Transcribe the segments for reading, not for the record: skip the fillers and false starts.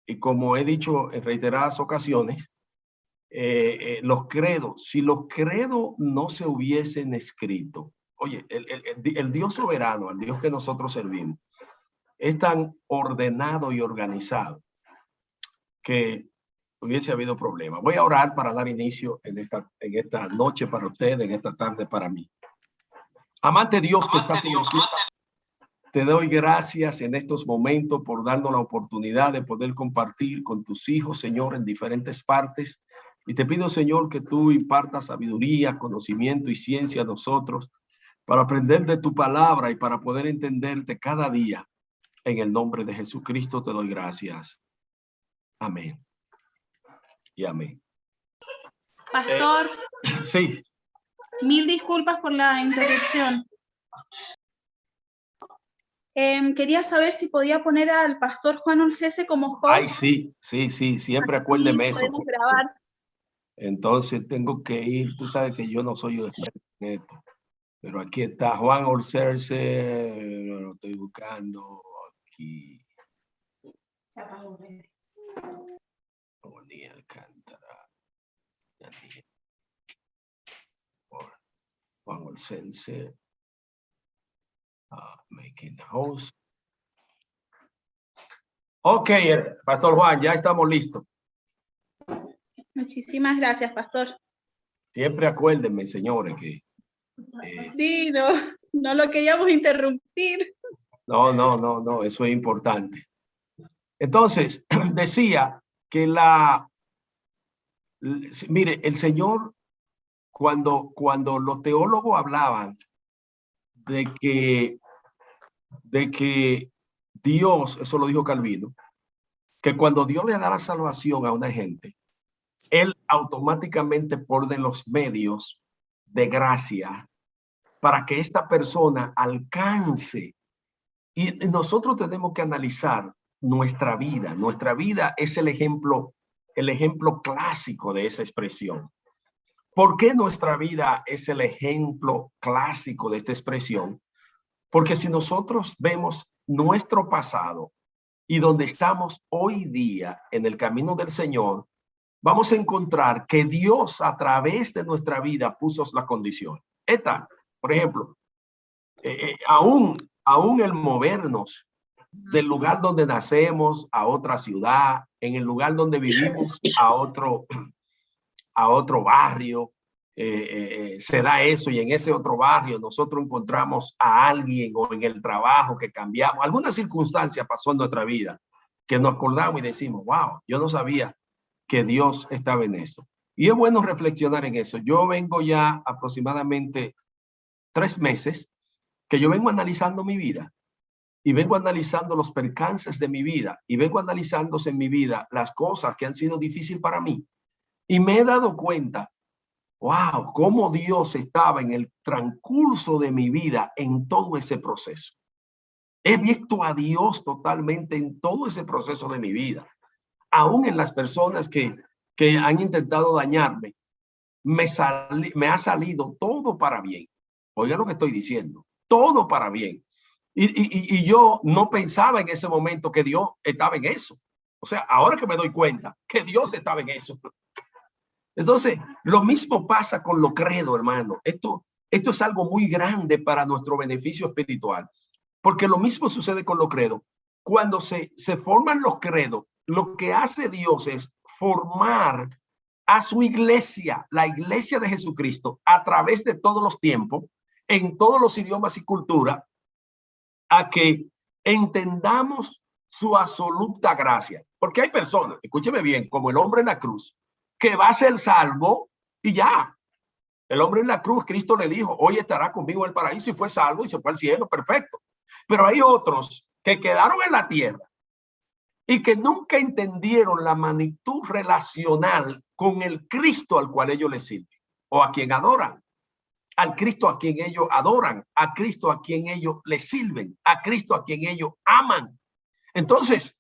y como he dicho en reiteradas ocasiones, los credos, si los credos no se hubiesen escrito, oye, el Dios soberano, el Dios que nosotros servimos, es tan ordenado y organizado que hubiese habido problemas. Voy a orar para dar inicio en esta noche para ustedes, en esta tarde para mí. Amante Dios que estás en el cielo, te doy gracias en estos momentos por darnos la oportunidad de poder compartir con tus hijos, Señor, en diferentes partes. Y te pido, Señor, que tú impartas sabiduría, conocimiento y ciencia a nosotros para aprender de tu palabra y para poder entenderte cada día. En el nombre de Jesucristo te doy gracias. Amén. Y amén. Pastor. Sí. Mil disculpas por la interrupción. Quería saber si podía poner al pastor Juan Olcese como host. Ay, sí, siempre acuérdeme eso. Podemos grabar. Entonces tengo que ir, tú sabes que yo no soy experto en esto, pero aquí está Juan Olcese, lo estoy buscando aquí. Bonía Alcántara. Juan Olcese. Making host. Ok, Pastor Juan, ya estamos listos. Muchísimas gracias, pastor. Siempre acuérdenme, señores, que... Sí, no lo queríamos interrumpir. No, eso es importante. Entonces, decía que mire, el Señor, cuando los teólogos hablaban de que Dios, eso lo dijo Calvino, que cuando Dios le da la salvación a una gente, Él automáticamente pone los medios de gracia para que esta persona alcance. Y nosotros tenemos que analizar nuestra vida. Nuestra vida es el ejemplo clásico de esa expresión. ¿Por qué nuestra vida es el ejemplo clásico de esta expresión? Porque si nosotros vemos nuestro pasado y donde estamos hoy día en el camino del Señor, vamos a encontrar que Dios a través de nuestra vida puso la condición. Esta, por ejemplo, aún el movernos del lugar donde nacemos a otra ciudad, en el lugar donde vivimos a otro barrio, se da eso, y en ese otro barrio nosotros encontramos a alguien, o en el trabajo que cambiamos, alguna circunstancia pasó en nuestra vida que nos acordamos y decimos, wow, yo no sabía que Dios estaba en eso. Y es bueno reflexionar en eso. Yo vengo ya aproximadamente 3 meses que yo vengo analizando mi vida, y vengo analizando los percances de mi vida, y vengo analizando en mi vida las cosas que han sido difíciles para mí. Y me he dado cuenta, wow, cómo Dios estaba en el transcurso de mi vida en todo ese proceso. He visto a Dios totalmente en todo ese proceso de mi vida. Aún en las personas que han intentado dañarme, me ha salido todo para bien. Oiga lo que estoy diciendo, todo para bien. Y yo no pensaba en ese momento que Dios estaba en eso. O sea, ahora que me doy cuenta que Dios estaba en eso. Entonces, lo mismo pasa con los credos, hermano. Esto es algo muy grande para nuestro beneficio espiritual, porque lo mismo sucede con los credos. Cuando se forman los credos, lo que hace Dios es formar a su iglesia, la iglesia de Jesucristo, a través de todos los tiempos, en todos los idiomas y culturas, a que entendamos su absoluta gracia. Porque hay personas, escúcheme bien, como el hombre en la cruz, que va a ser salvo y ya. El hombre en la cruz, Cristo le dijo, hoy estará conmigo en el paraíso, y fue salvo y se fue al cielo, perfecto. Pero hay otros que quedaron en la tierra y que nunca entendieron la magnitud relacional con el Cristo al cual ellos le sirven, o a quien adoran, al Cristo a quien ellos adoran, a Cristo a quien ellos le sirven, a Cristo a quien ellos aman. Entonces,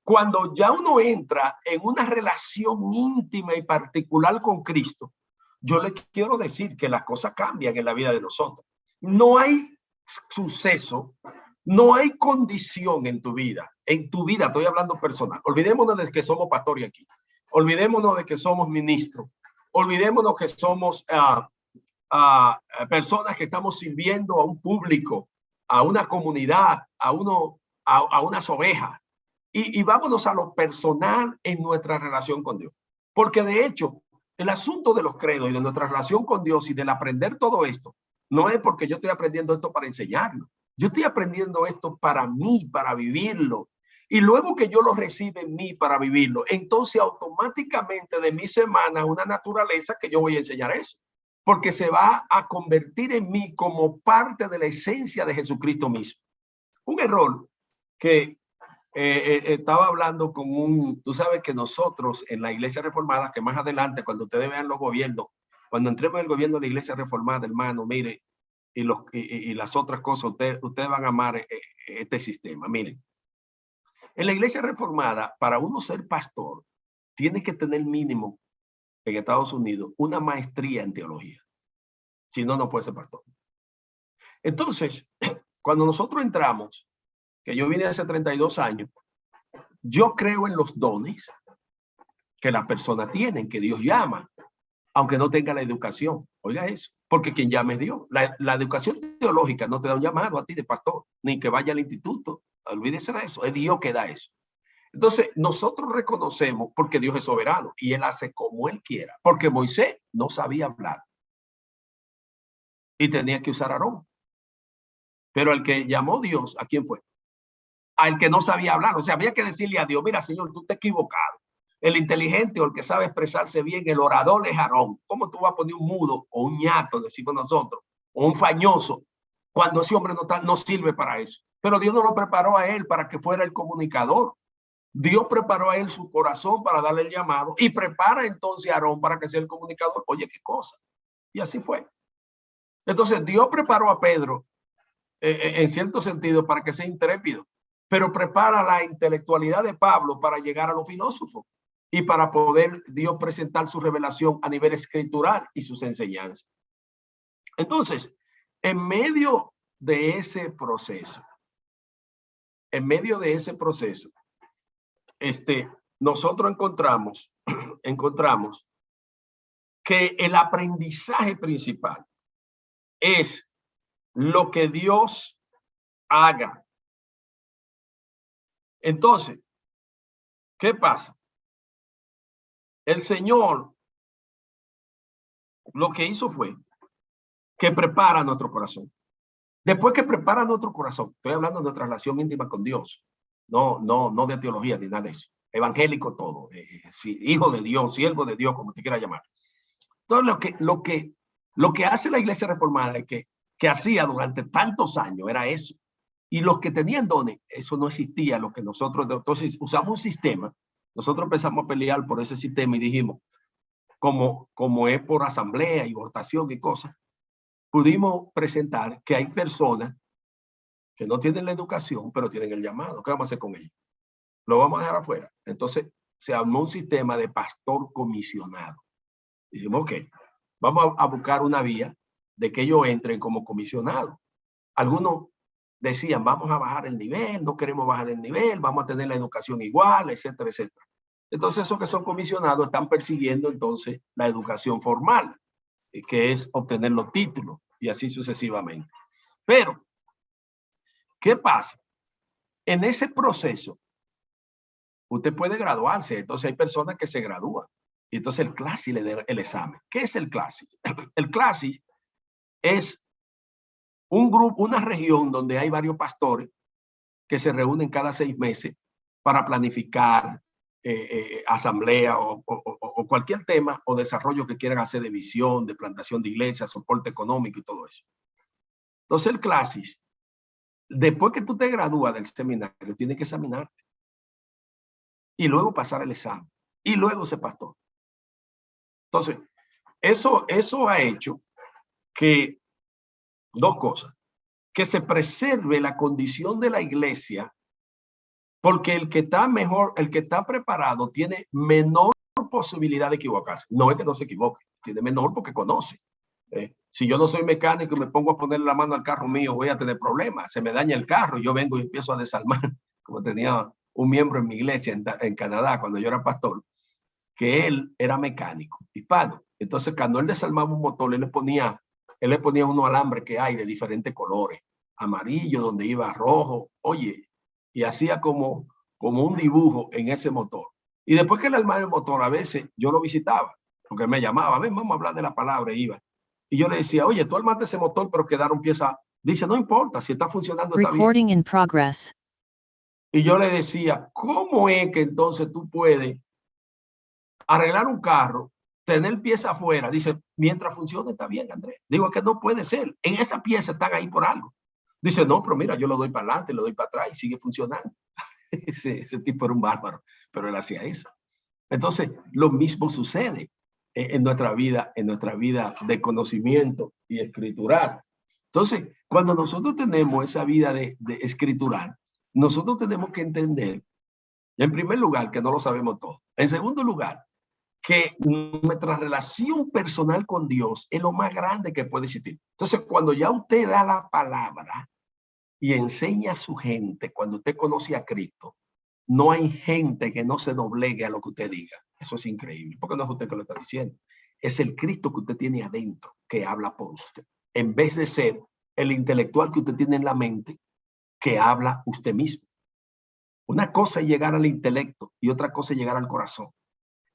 cuando ya uno entra en una relación íntima y particular con Cristo, yo le quiero decir que las cosas cambian en la vida de nosotros. No hay suceso, no hay condición en tu vida, en tu vida, estoy hablando personal, olvidémonos de que somos pastores aquí, olvidémonos de que somos ministros, olvidémonos que somos personas que estamos sirviendo a un público, a una comunidad, a unas ovejas. Y vámonos a lo personal en nuestra relación con Dios. Porque de hecho, el asunto de los credos y de nuestra relación con Dios y del aprender todo esto, no es porque yo estoy aprendiendo esto para enseñarlo. Yo estoy aprendiendo esto para mí, para vivirlo. Y luego que yo lo recibo en mí para vivirlo, entonces automáticamente de mi semana una naturaleza que yo voy a enseñar eso. Porque se va a convertir en mí como parte de la esencia de Jesucristo mismo. Un error que estaba hablando con tú sabes que nosotros en la Iglesia Reformada, que más adelante cuando ustedes vean los gobiernos, cuando entremos en el gobierno de la Iglesia Reformada, hermano, mire, y las otras cosas, ustedes van a amar este sistema. Miren, en la Iglesia Reformada, para uno ser pastor, tiene que tener mínimo en Estados Unidos una maestría en teología. Si no, no puede ser pastor. Entonces, cuando nosotros entramos, que yo vine hace 32 años, yo creo en los dones que las personas tienen, que Dios llama, aunque no tenga la educación. Oiga eso, porque quien llama es Dios. La educación teológica no te da un llamado a ti de pastor, ni que vaya al instituto. Olvídese de eso, es Dios que da eso. Entonces, nosotros reconocemos, porque Dios es soberano y Él hace como Él quiera, porque Moisés no sabía hablar y tenía que usar a Aarón. Pero el que llamó Dios, ¿a quién fue? Al que no sabía hablar. O sea, había que decirle a Dios, mira, Señor, tú te has equivocado. El inteligente o el que sabe expresarse bien, el orador es Aarón. ¿Cómo tú vas a poner un mudo o un ñato, decimos nosotros, o un fañoso, cuando ese hombre no sirve para eso? Pero Dios no lo preparó a él para que fuera el comunicador. Dios preparó a él su corazón para darle el llamado y prepara entonces a Aarón para que sea el comunicador. Oye, qué cosa. Y así fue. Entonces Dios preparó a Pedro en cierto sentido para que sea intrépido, pero prepara la intelectualidad de Pablo para llegar a los filósofos y para poder Dios presentar su revelación a nivel escritural y sus enseñanzas. Entonces, en medio de ese proceso, nosotros encontramos que el aprendizaje principal es lo que Dios haga. Entonces, ¿qué pasa? El Señor lo que hizo fue que prepara nuestro corazón. Después que prepara nuestro corazón, estoy hablando de nuestra relación íntima con Dios, no de teología ni nada de eso, evangélico todo, hijo de Dios, siervo de Dios, como te quiera llamar. Entonces lo que hace la Iglesia Reformada, que hacía durante tantos años, era eso. Y los que tenían dones, eso no existía, lo que nosotros, entonces usamos un sistema, nosotros empezamos a pelear por ese sistema y dijimos, como es por asamblea y votación y cosas, pudimos presentar que hay personas que no tienen la educación, pero tienen el llamado. ¿Qué vamos a hacer con ellos? Lo vamos a dejar afuera. Entonces se armó un sistema de pastor comisionado. Dijimos, ok, vamos a buscar una vía de que ellos entren como comisionados. Algunos decían, vamos a bajar el nivel, no queremos bajar el nivel, vamos a tener la educación igual, etcétera, etcétera. Entonces, esos que son comisionados están persiguiendo entonces la educación formal, que es obtener los títulos y así sucesivamente. Pero, ¿qué pasa? En ese proceso, usted puede graduarse, entonces hay personas que se gradúan. Y entonces el CLASI le da el examen. ¿Qué es el CLASI? El CLASI es un grupo, una región donde hay varios pastores que se reúnen cada 6 meses para planificar asamblea o cualquier tema o desarrollo que quieran hacer de visión, de plantación de iglesias, soporte económico y todo eso. Entonces el CLASI, después que tú te gradúas del seminario, tienes que examinarte y luego pasar el examen y luego ser pastor. Entonces, eso ha hecho que dos cosas, que se preserve la condición de la iglesia, porque el que está mejor, el que está preparado tiene menor posibilidad de equivocarse. No es que no se equivoque, tiene menor porque conoce. Si yo no soy mecánico y me pongo a poner la mano al carro mío, voy a tener problemas. Se me daña el carro, yo vengo y empiezo a desarmar, como tenía un miembro en mi iglesia en Canadá, cuando yo era pastor, que él era mecánico, hispano. Entonces, cuando él desarmaba un motor, él le ponía unos alambres que hay de diferentes colores, amarillo, donde iba rojo, oye, y hacía como un dibujo en ese motor. Y después que él armaba el motor, a veces yo lo visitaba, porque me llamaba, ven, vamos a hablar de la palabra, y iba. Y yo le decía, oye, tú armaste ese motor, pero quedaron piezas. Dice, no importa, si está funcionando, está bien. Recording in progress. Y yo le decía, ¿cómo es que entonces tú puedes arreglar un carro, tener pieza afuera? Dice, mientras funcione está bien, Andrés. Digo, que no puede ser. En esa pieza están ahí por algo. Dice, no, pero mira, yo lo doy para adelante, lo doy para atrás y sigue funcionando. Ese tipo era un bárbaro, pero él hacía eso. Entonces, lo mismo sucede en nuestra vida de conocimiento y escritural. Entonces, cuando nosotros tenemos esa vida de escritural, nosotros tenemos que entender, en primer lugar, que no lo sabemos todo. En segundo lugar, que nuestra relación personal con Dios es lo más grande que puede existir. Entonces, cuando ya usted da la palabra y enseña a su gente, cuando usted conoce a Cristo, no hay gente que no se doblegue a lo que usted diga. Eso es increíble, porque no es usted que lo está diciendo. Es el Cristo que usted tiene adentro que habla por usted, en vez de ser el intelectual que usted tiene en la mente que habla usted mismo. Una cosa es llegar al intelecto y otra cosa es llegar al corazón.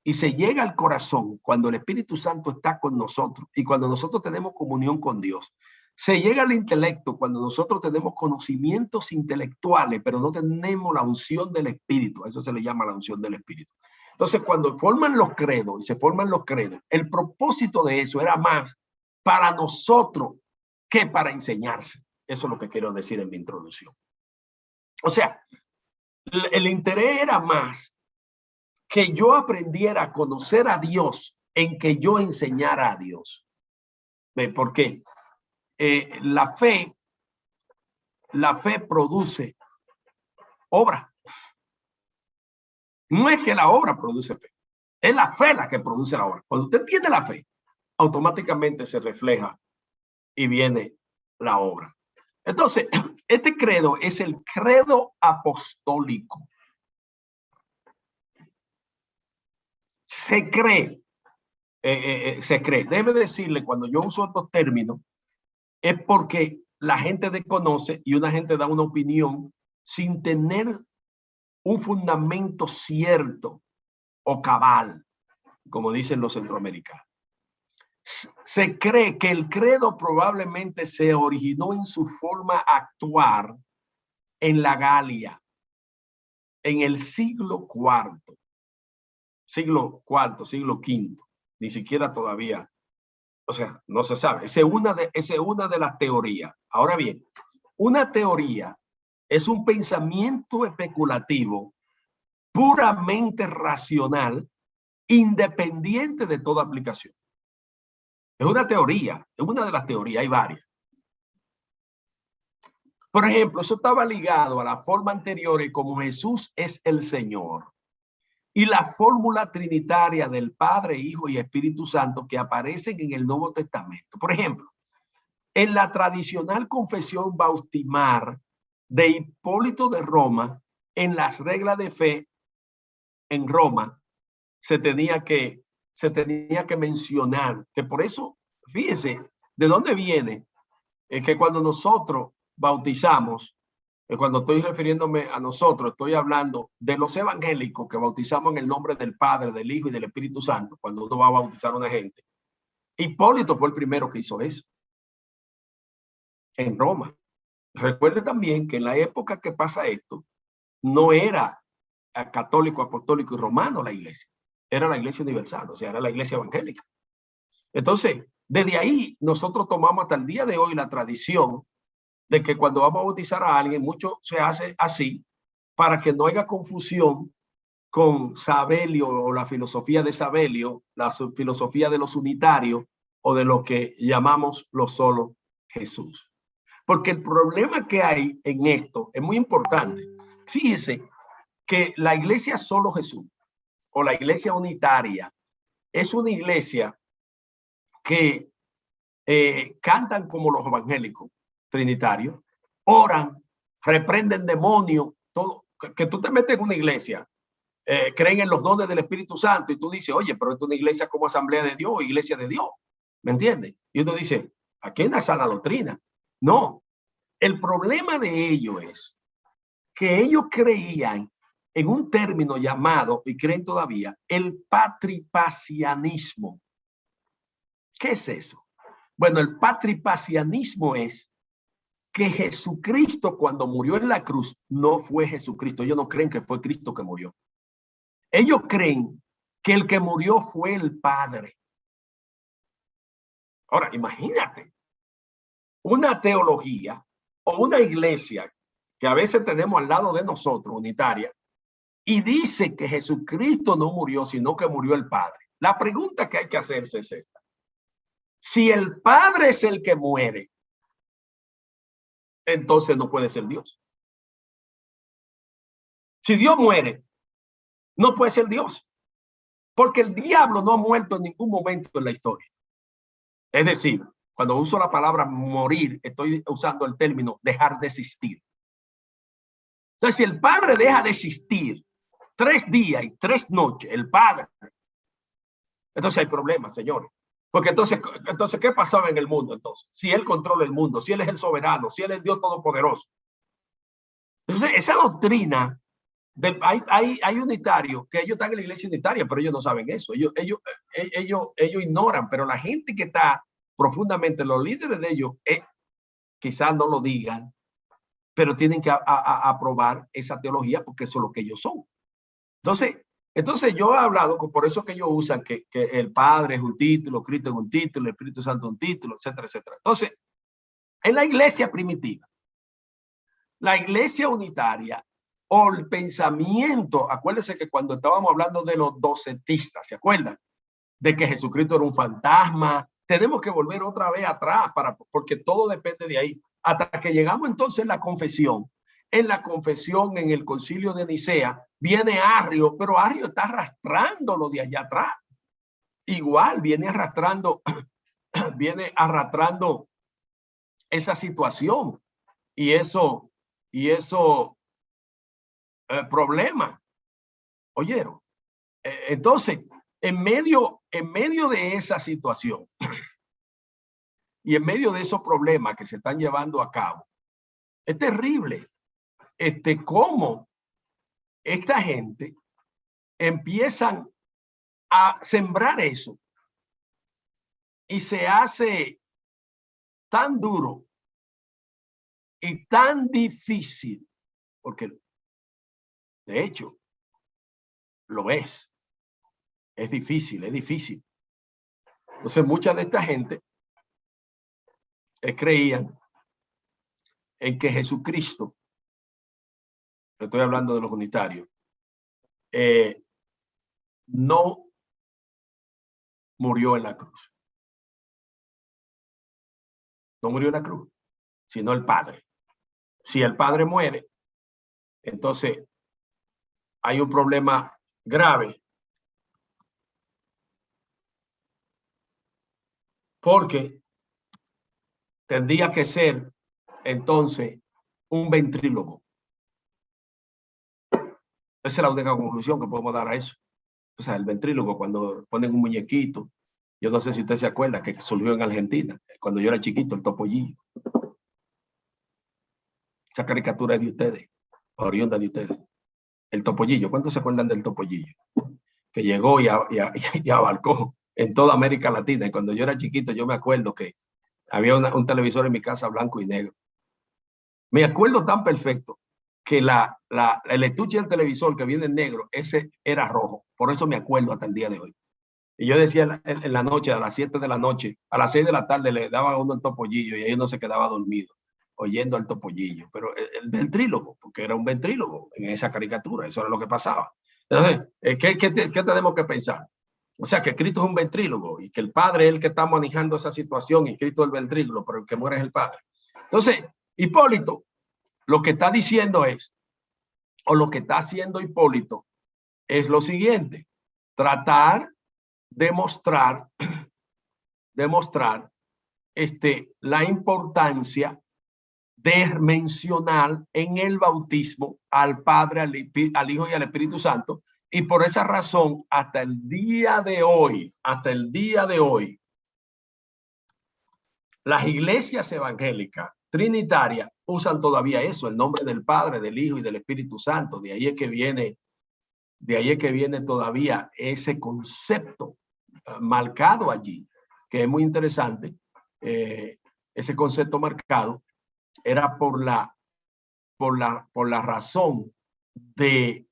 Y se llega al corazón cuando el Espíritu Santo está con nosotros y cuando nosotros tenemos comunión con Dios. Se llega al intelecto cuando nosotros tenemos conocimientos intelectuales, pero no tenemos la unción del Espíritu. A eso se le llama la unción del Espíritu. Entonces, cuando forman los credos y se forman los credos, el propósito de eso era más para nosotros que para enseñarse. Eso es lo que quiero decir en mi introducción. O sea, el interés era más que yo aprendiera a conocer a Dios en que yo enseñara a Dios. ¿Por qué? La fe produce obra. No es que la obra produce fe, es la fe la que produce la obra. Cuando usted tiene la fe, automáticamente se refleja y viene la obra. Entonces, este credo es el credo apostólico. Se cree, debe decirle, cuando yo uso estos términos, es porque la gente desconoce y una gente da una opinión sin tener un fundamento cierto o cabal, como dicen los centroamericanos. Se cree que el credo probablemente se originó en su forma actuar en la Galia, en el siglo IV, siglo V, ni siquiera todavía, o sea, no se sabe. Esa es una de las teorías. Ahora bien, una teoría es un pensamiento especulativo puramente racional, independiente de toda aplicación. Es una teoría, es una de las teorías, hay varias. Por ejemplo, eso estaba ligado a la forma anterior y como Jesús es el Señor. Y la fórmula trinitaria del Padre, Hijo y Espíritu Santo que aparecen en el Nuevo Testamento. Por ejemplo, en la tradicional confesión bautismal de Hipólito de Roma, en las reglas de fe en Roma, se tenía que mencionar que por eso, fíjese, ¿de dónde viene? Es que cuando nosotros bautizamos, cuando estoy refiriéndome a nosotros, estoy hablando de los evangélicos que bautizamos en el nombre del Padre, del Hijo y del Espíritu Santo, cuando uno va a bautizar a una gente. Hipólito fue el primero que hizo eso en Roma. Recuerde también que en la época que pasa esto, no era católico, apostólico y romano la iglesia, era la iglesia universal, o sea, era la iglesia evangélica. Entonces, desde ahí nosotros tomamos hasta el día de hoy la tradición de que cuando vamos a bautizar a alguien, mucho se hace así para que no haya confusión con Sabelio o la filosofía de Sabelio, la filosofía de los unitarios o de lo que llamamos lo solo Jesús. Porque el problema que hay en esto es muy importante. Fíjese que la iglesia solo Jesús o la iglesia unitaria es una iglesia que cantan como los evangélicos trinitarios, oran, reprenden demonios, todo, que tú te metes en una iglesia, creen en los dones del Espíritu Santo y tú dices, oye, pero esto es una iglesia como Asamblea de Dios, iglesia de Dios, ¿me entiendes? Y uno dice, aquí hay una sana doctrina. No, el problema de ellos es que ellos creían en un término llamado, y creen todavía, el patripacianismo. ¿Qué es eso? Bueno, el patripacianismo es que Jesucristo cuando murió en la cruz no fue Jesucristo. Ellos no creen que fue Cristo que murió. Ellos creen que el que murió fue el Padre. Ahora, imagínate una teología o una iglesia que a veces tenemos al lado de nosotros, unitaria, y dice que Jesucristo no murió, sino que murió el Padre. La pregunta que hay que hacerse es esta. Si el Padre es el que muere, entonces no puede ser Dios. Si Dios muere, no puede ser Dios. Porque el diablo no ha muerto en ningún momento en la historia. Es decir, cuando uso la palabra morir, estoy usando el término dejar de existir. Entonces, si el Padre deja de existir 3 días y 3 noches, el Padre, entonces hay problemas, señores. Porque entonces, ¿qué pasaba en el mundo entonces? Si Él controla el mundo, si Él es el soberano, si Él es Dios todopoderoso. Entonces, esa doctrina, hay unitarios que ellos están en la iglesia unitaria, pero ellos no saben eso. Ellos ignoran, pero la gente que está profundamente, los líderes de ellos, quizás no lo digan, pero tienen que aprobar esa teología porque eso es lo que ellos son. Entonces yo he hablado, por eso que ellos usan que el Padre es un título, Cristo es un título, el Espíritu Santo es un título, etcétera, etcétera. Entonces, en la iglesia primitiva, la iglesia unitaria o el pensamiento, acuérdense que cuando estábamos hablando de los docetistas, ¿se acuerdan? De que Jesucristo era un fantasma. Tenemos que volver otra vez atrás porque todo depende de ahí. Hasta que llegamos entonces en la confesión. En la confesión, en el concilio de Nicea, viene Arrio, pero Arrio está arrastrándolo de allá atrás. Igual viene arrastrando esa situación y eso problema. ¿Oyeron? Entonces, en medio de esa situación y en medio de esos problemas que se están llevando a cabo, es terrible cómo esta gente empiezan a sembrar eso y se hace tan duro y tan difícil, porque de hecho lo es difícil, es difícil. Entonces mucha de esta gente creían en que Jesucristo, estoy hablando de los unitarios, no murió en la cruz. No murió en la cruz, sino el Padre. Si el Padre muere, entonces hay un problema grave. Porque tendría que ser entonces un ventrílogo. Esa es la única conclusión que podemos dar a eso. O sea, el ventrílogo, cuando ponen un muñequito, yo no sé si usted se acuerda que surgió en Argentina, cuando yo era chiquito, el topollillo. Esa caricatura es de ustedes, oriunda de ustedes. El topollillo, ¿cuántos se acuerdan del topollillo? Que llegó y abarcó en toda América Latina. Y cuando yo era chiquito, yo me acuerdo que había un televisor en mi casa blanco y negro. Me acuerdo tan perfecto que el estuche del televisor que viene en negro, ese era rojo. Por eso me acuerdo hasta el día de hoy. Y yo decía en la noche, a las 7 de la noche, a las 6 de la tarde le daban a uno el topollillo y ahí uno se quedaba dormido oyendo al topollillo. Pero el ventrílogo, porque era un ventrílogo en esa caricatura, eso era lo que pasaba. Entonces, ¿qué tenemos que pensar? O sea, que Cristo es un ventrílogo y que el Padre es el que está manejando esa situación y Cristo es el ventrílogo, pero el que muere es el Padre. Entonces, Hipólito lo que está diciendo es, o lo que está haciendo Hipólito, es lo siguiente: tratar de mostrar la importancia de mencionar en el bautismo al Padre, al Hijo y al Espíritu Santo. Y por esa razón, hasta el día de hoy, las iglesias evangélicas trinitarias usan todavía eso, el nombre del Padre, del Hijo y del Espíritu Santo. De ahí es que viene todavía ese concepto marcado allí, que es muy interesante. Ese concepto marcado era por la razón de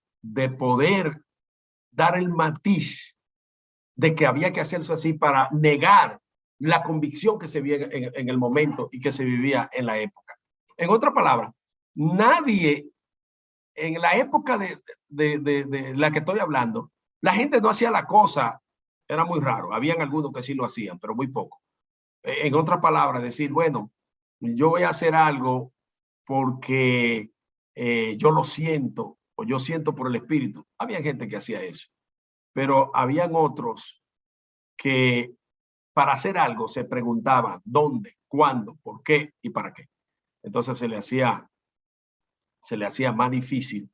poder dar el matiz de que había que hacerse así para negar la convicción que se vivía en el momento y que se vivía en la época. En otras palabras, nadie en la época de la que estoy hablando, la gente no hacía la cosa, era muy raro. Habían algunos que sí lo hacían, pero muy poco. En otras palabras, decir, bueno, yo voy a hacer algo porque yo lo siento o yo siento por el Espíritu. Había gente que hacía eso, pero habían otros que para hacer algo se preguntaban dónde, cuándo, por qué y para qué. Entonces se le hacía más difícil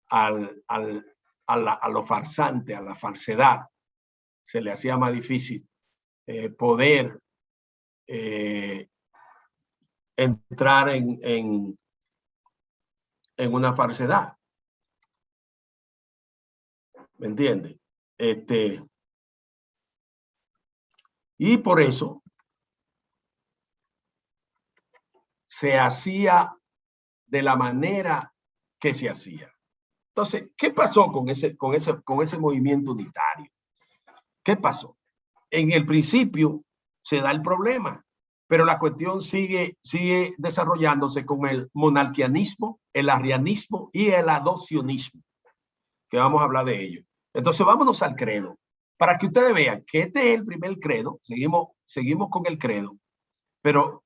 a lo farsante, a la falsedad, se le hacía más difícil poder entrar en una falsedad. ¿Me entiende? Y por eso se hacía de la manera que se hacía. Entonces, ¿qué pasó con ese movimiento unitario? ¿Qué pasó? En el principio se da el problema, pero la cuestión sigue desarrollándose con el monarquianismo, el arrianismo y el adopcionismo, que vamos a hablar de ello. Entonces, vámonos al credo, para que ustedes vean que este es el primer credo. Seguimos con el credo, pero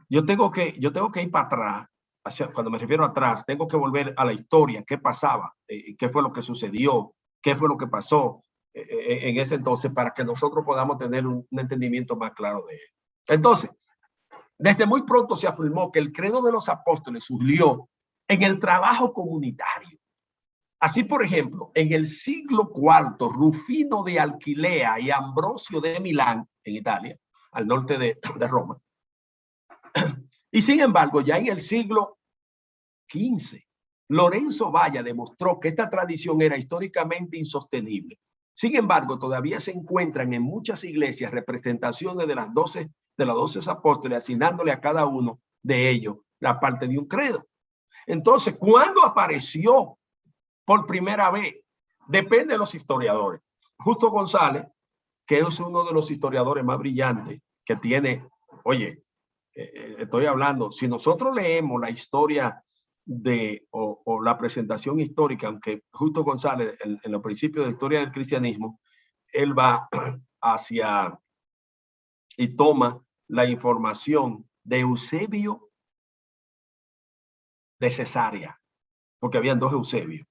yo tengo que ir para atrás. Cuando me refiero a atrás, tengo que volver a la historia, qué pasaba, qué fue lo que sucedió, qué fue lo que pasó en ese entonces, para que nosotros podamos tener un entendimiento más claro de él. Entonces, desde muy pronto se afirmó que el credo de los apóstoles surgió en el trabajo comunitario. Así, por ejemplo, en el siglo IV, Rufino de Alquilea y Ambrosio de Milán, en Italia, al norte de Roma. Y sin embargo, ya en el siglo XV, Lorenzo Valla demostró que esta tradición era históricamente insostenible. Sin embargo, todavía se encuentran en muchas iglesias representaciones de los 12 apóstoles, asignándole a cada uno de ellos la parte de un credo. Entonces, ¿cuándo apareció por primera vez? Depende de los historiadores. Justo González, que es uno de los historiadores más brillantes que tiene, oye, estoy hablando, si nosotros leemos la historia o la presentación histórica, aunque Justo González en los principios de la historia del cristianismo, él va hacia y toma la información de Eusebio de Cesarea, porque habían dos Eusebios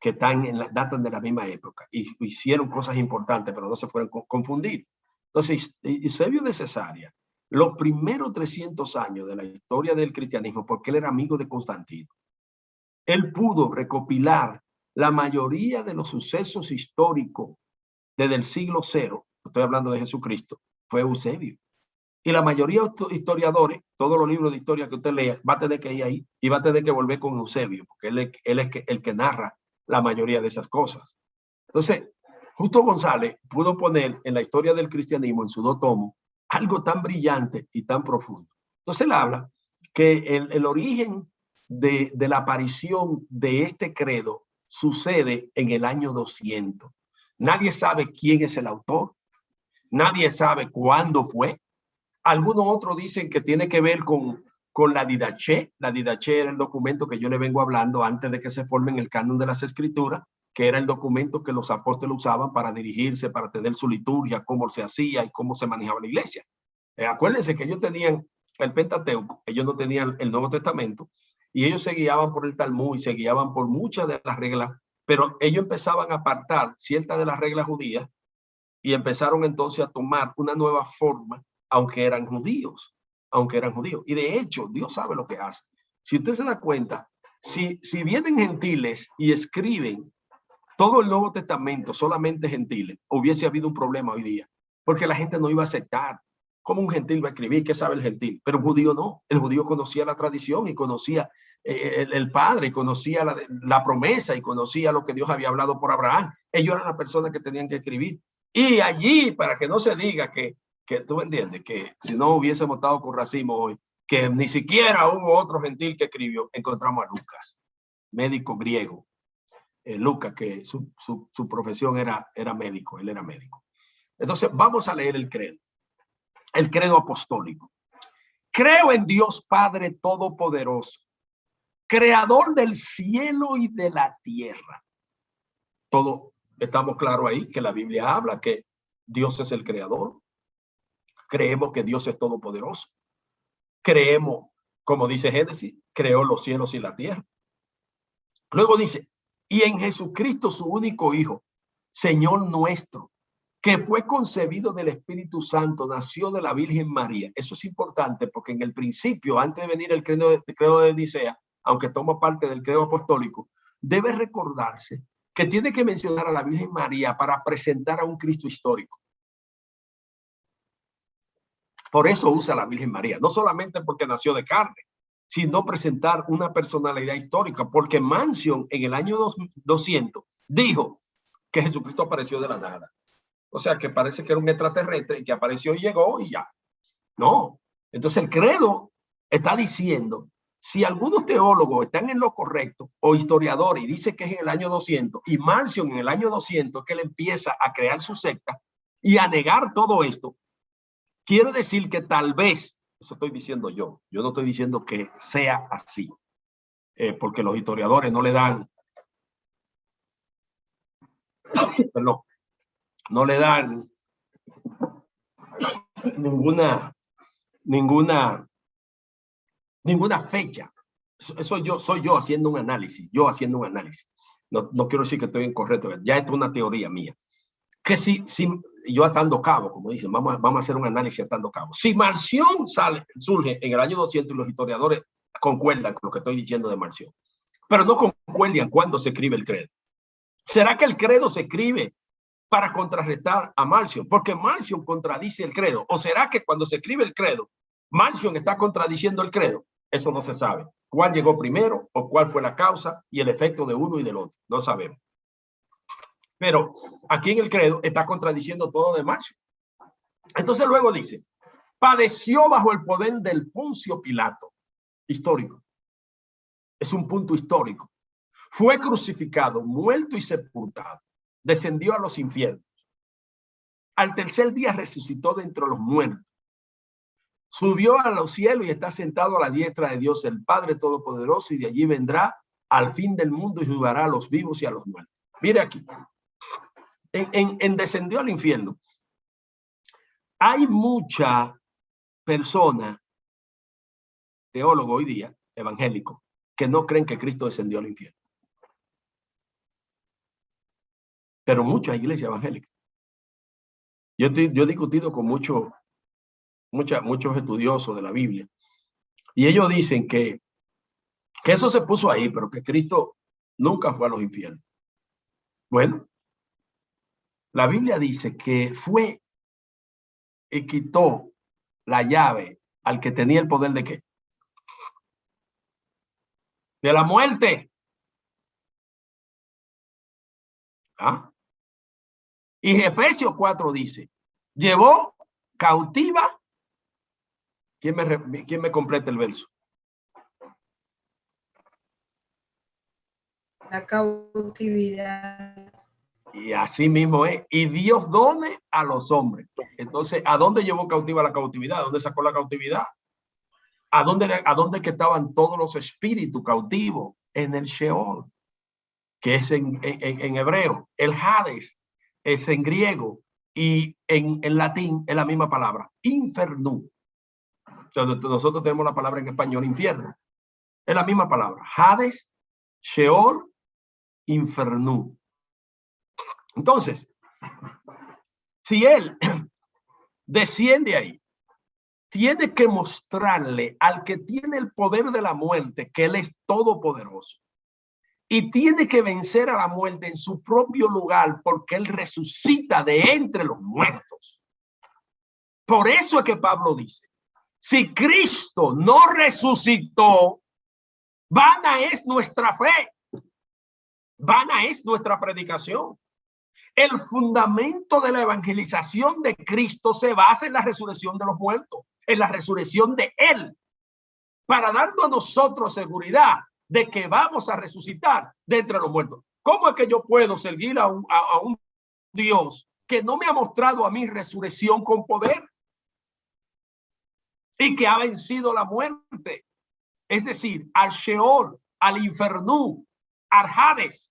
que datan de la misma época y hicieron cosas importantes, pero no se fueron confundir. Entonces, Eusebio de Cesarea, los primeros 300 años de la historia del cristianismo, porque él era amigo de Constantino, él pudo recopilar la mayoría de los sucesos históricos desde el siglo 0, estoy hablando de Jesucristo, fue Eusebio. Y la mayoría de historiadores, todos los libros de historia que usted lea, va a tener que ir ahí y va a tener que volver con Eusebio, porque él es el que narra la mayoría de esas cosas. Entonces, Justo González pudo poner en la historia del cristianismo, en su 2 tomos, algo tan brillante y tan profundo. Entonces él habla que el origen de la aparición de este credo sucede en el año 200. Nadie sabe quién es el autor, nadie sabe cuándo fue. Algunos otros dicen que tiene que ver con la Didache. La Didache era el documento que yo le vengo hablando antes de que se forme en el canon de las Escrituras, que era el documento que los apóstoles usaban para dirigirse, para tener su liturgia, cómo se hacía y cómo se manejaba la iglesia. Acuérdense que ellos tenían el Pentateuco, ellos no tenían el Nuevo Testamento, y ellos se guiaban por el Talmud y se guiaban por muchas de las reglas, pero ellos empezaban a apartar ciertas de las reglas judías y empezaron entonces a tomar una nueva forma, aunque eran judíos. aunque eran judíos. Y de hecho, Dios sabe lo que hace. Si usted se da cuenta, si vienen gentiles y escriben todo el Nuevo Testamento, solamente gentiles, hubiese habido un problema hoy día, porque la gente no iba a aceptar. ¿Cómo un gentil va a escribir? ¿Qué sabe el gentil? Pero un judío no. El judío conocía la tradición y conocía el Padre, y conocía la promesa y conocía lo que Dios había hablado por Abraham. Ellos eran las personas que tenían que escribir. Y allí, para que no se diga que tú entiendes, que si no hubiésemos estado con racismo hoy, que ni siquiera hubo otro gentil que escribió, encontramos a Lucas, médico griego. Lucas, que su profesión era médico, él era médico. Entonces, vamos a leer el credo apostólico. Creo en Dios Padre Todopoderoso, creador del cielo y de la tierra. Todo estamos claros ahí, que la Biblia habla que Dios es el creador. Creemos que Dios es todopoderoso. Creemos, como dice Génesis, creó los cielos y la tierra. Luego dice, y en Jesucristo su único Hijo, Señor nuestro, que fue concebido del Espíritu Santo, nació de la Virgen María. Eso es importante porque en el principio, antes de venir el credo de Nicea, aunque toma parte del credo apostólico, debe recordarse que tiene que mencionar a la Virgen María para presentar a un Cristo histórico. Por eso usa a la Virgen María, no solamente porque nació de carne, sino presentar una personalidad histórica, porque Mansion en el año 200 dijo que Jesucristo apareció de la nada. O sea, que parece que era un extraterrestre que apareció y llegó y ya. No. Entonces el credo está diciendo, si algunos teólogos están en lo correcto o historiadores y dice que es en el año 200 y Mansion en el año 200 que él empieza a crear su secta y a negar todo esto, quiere decir que tal vez, eso estoy diciendo yo no estoy diciendo que sea así, porque los historiadores no le dan, perdón, no le dan ninguna fecha. Eso soy yo haciendo un análisis, No quiero decir que estoy incorrecto, ya esto es una teoría mía. Que si yo atando cabo, como dicen, vamos a hacer un análisis atando cabo. Si Marción surge en el año 200 y los historiadores concuerdan con lo que estoy diciendo de Marción, pero no concuerdan cuándo se escribe el credo. ¿Será que el credo se escribe para contrarrestar a Marción? Porque Marción contradice el credo. ¿O será que cuando se escribe el credo, Marción está contradiciendo el credo? Eso no se sabe. ¿Cuál llegó primero o cuál fue la causa y el efecto de uno y del otro? No sabemos. Pero aquí en el credo está contradiciendo todo de Marción. Entonces luego dice, padeció bajo el poder del Poncio Pilato. Histórico. Es un punto histórico. Fue crucificado, muerto y sepultado. Descendió a los infiernos. Al tercer día resucitó de entre los muertos. Subió a los cielos y está sentado a la diestra de Dios, el Padre Todopoderoso, y de allí vendrá al fin del mundo y juzgará a los vivos y a los muertos. Mire aquí. En descendió al infierno. Hay mucha persona, teólogo hoy día, evangélico, que no creen que Cristo descendió al infierno. Pero muchas iglesias evangélicas. Yo he discutido con muchos estudiosos de la Biblia y ellos dicen que eso se puso ahí, pero que Cristo nunca fue a los infiernos. Bueno, la Biblia dice que fue y quitó la llave al que tenía el poder de ¿qué? De la muerte. ¿Ah? Y Efesios 4 dice, llevó cautiva. ¿Quién me completa el verso? La cautividad. Y así mismo es. Y Dios done a los hombres. Entonces, ¿a dónde llevó cautiva la cautividad? ¿A dónde sacó la cautividad? ¿A dónde que estaban todos los espíritus cautivos? En el Sheol, que es en hebreo. El Hades es en griego y en latín es la misma palabra, infernum. O sea, nosotros tenemos la palabra en español infierno. Es la misma palabra, Hades, Sheol, infernum. Entonces, si él desciende ahí tiene que mostrarle al que tiene el poder de la muerte que él es todopoderoso. Y tiene que vencer a la muerte en su propio lugar porque él resucita de entre los muertos. Por eso es que Pablo dice, si Cristo no resucitó, vana es nuestra fe, vana es nuestra predicación. El fundamento de la evangelización de Cristo se basa en la resurrección de los muertos, en la resurrección de Él, para darnos a nosotros seguridad de que vamos a resucitar de entre los muertos. ¿Cómo es que yo puedo seguir a un Dios que no me ha mostrado a mí resurrección con poder y que ha vencido la muerte? Es decir, al Sheol, al infierno, al Hades.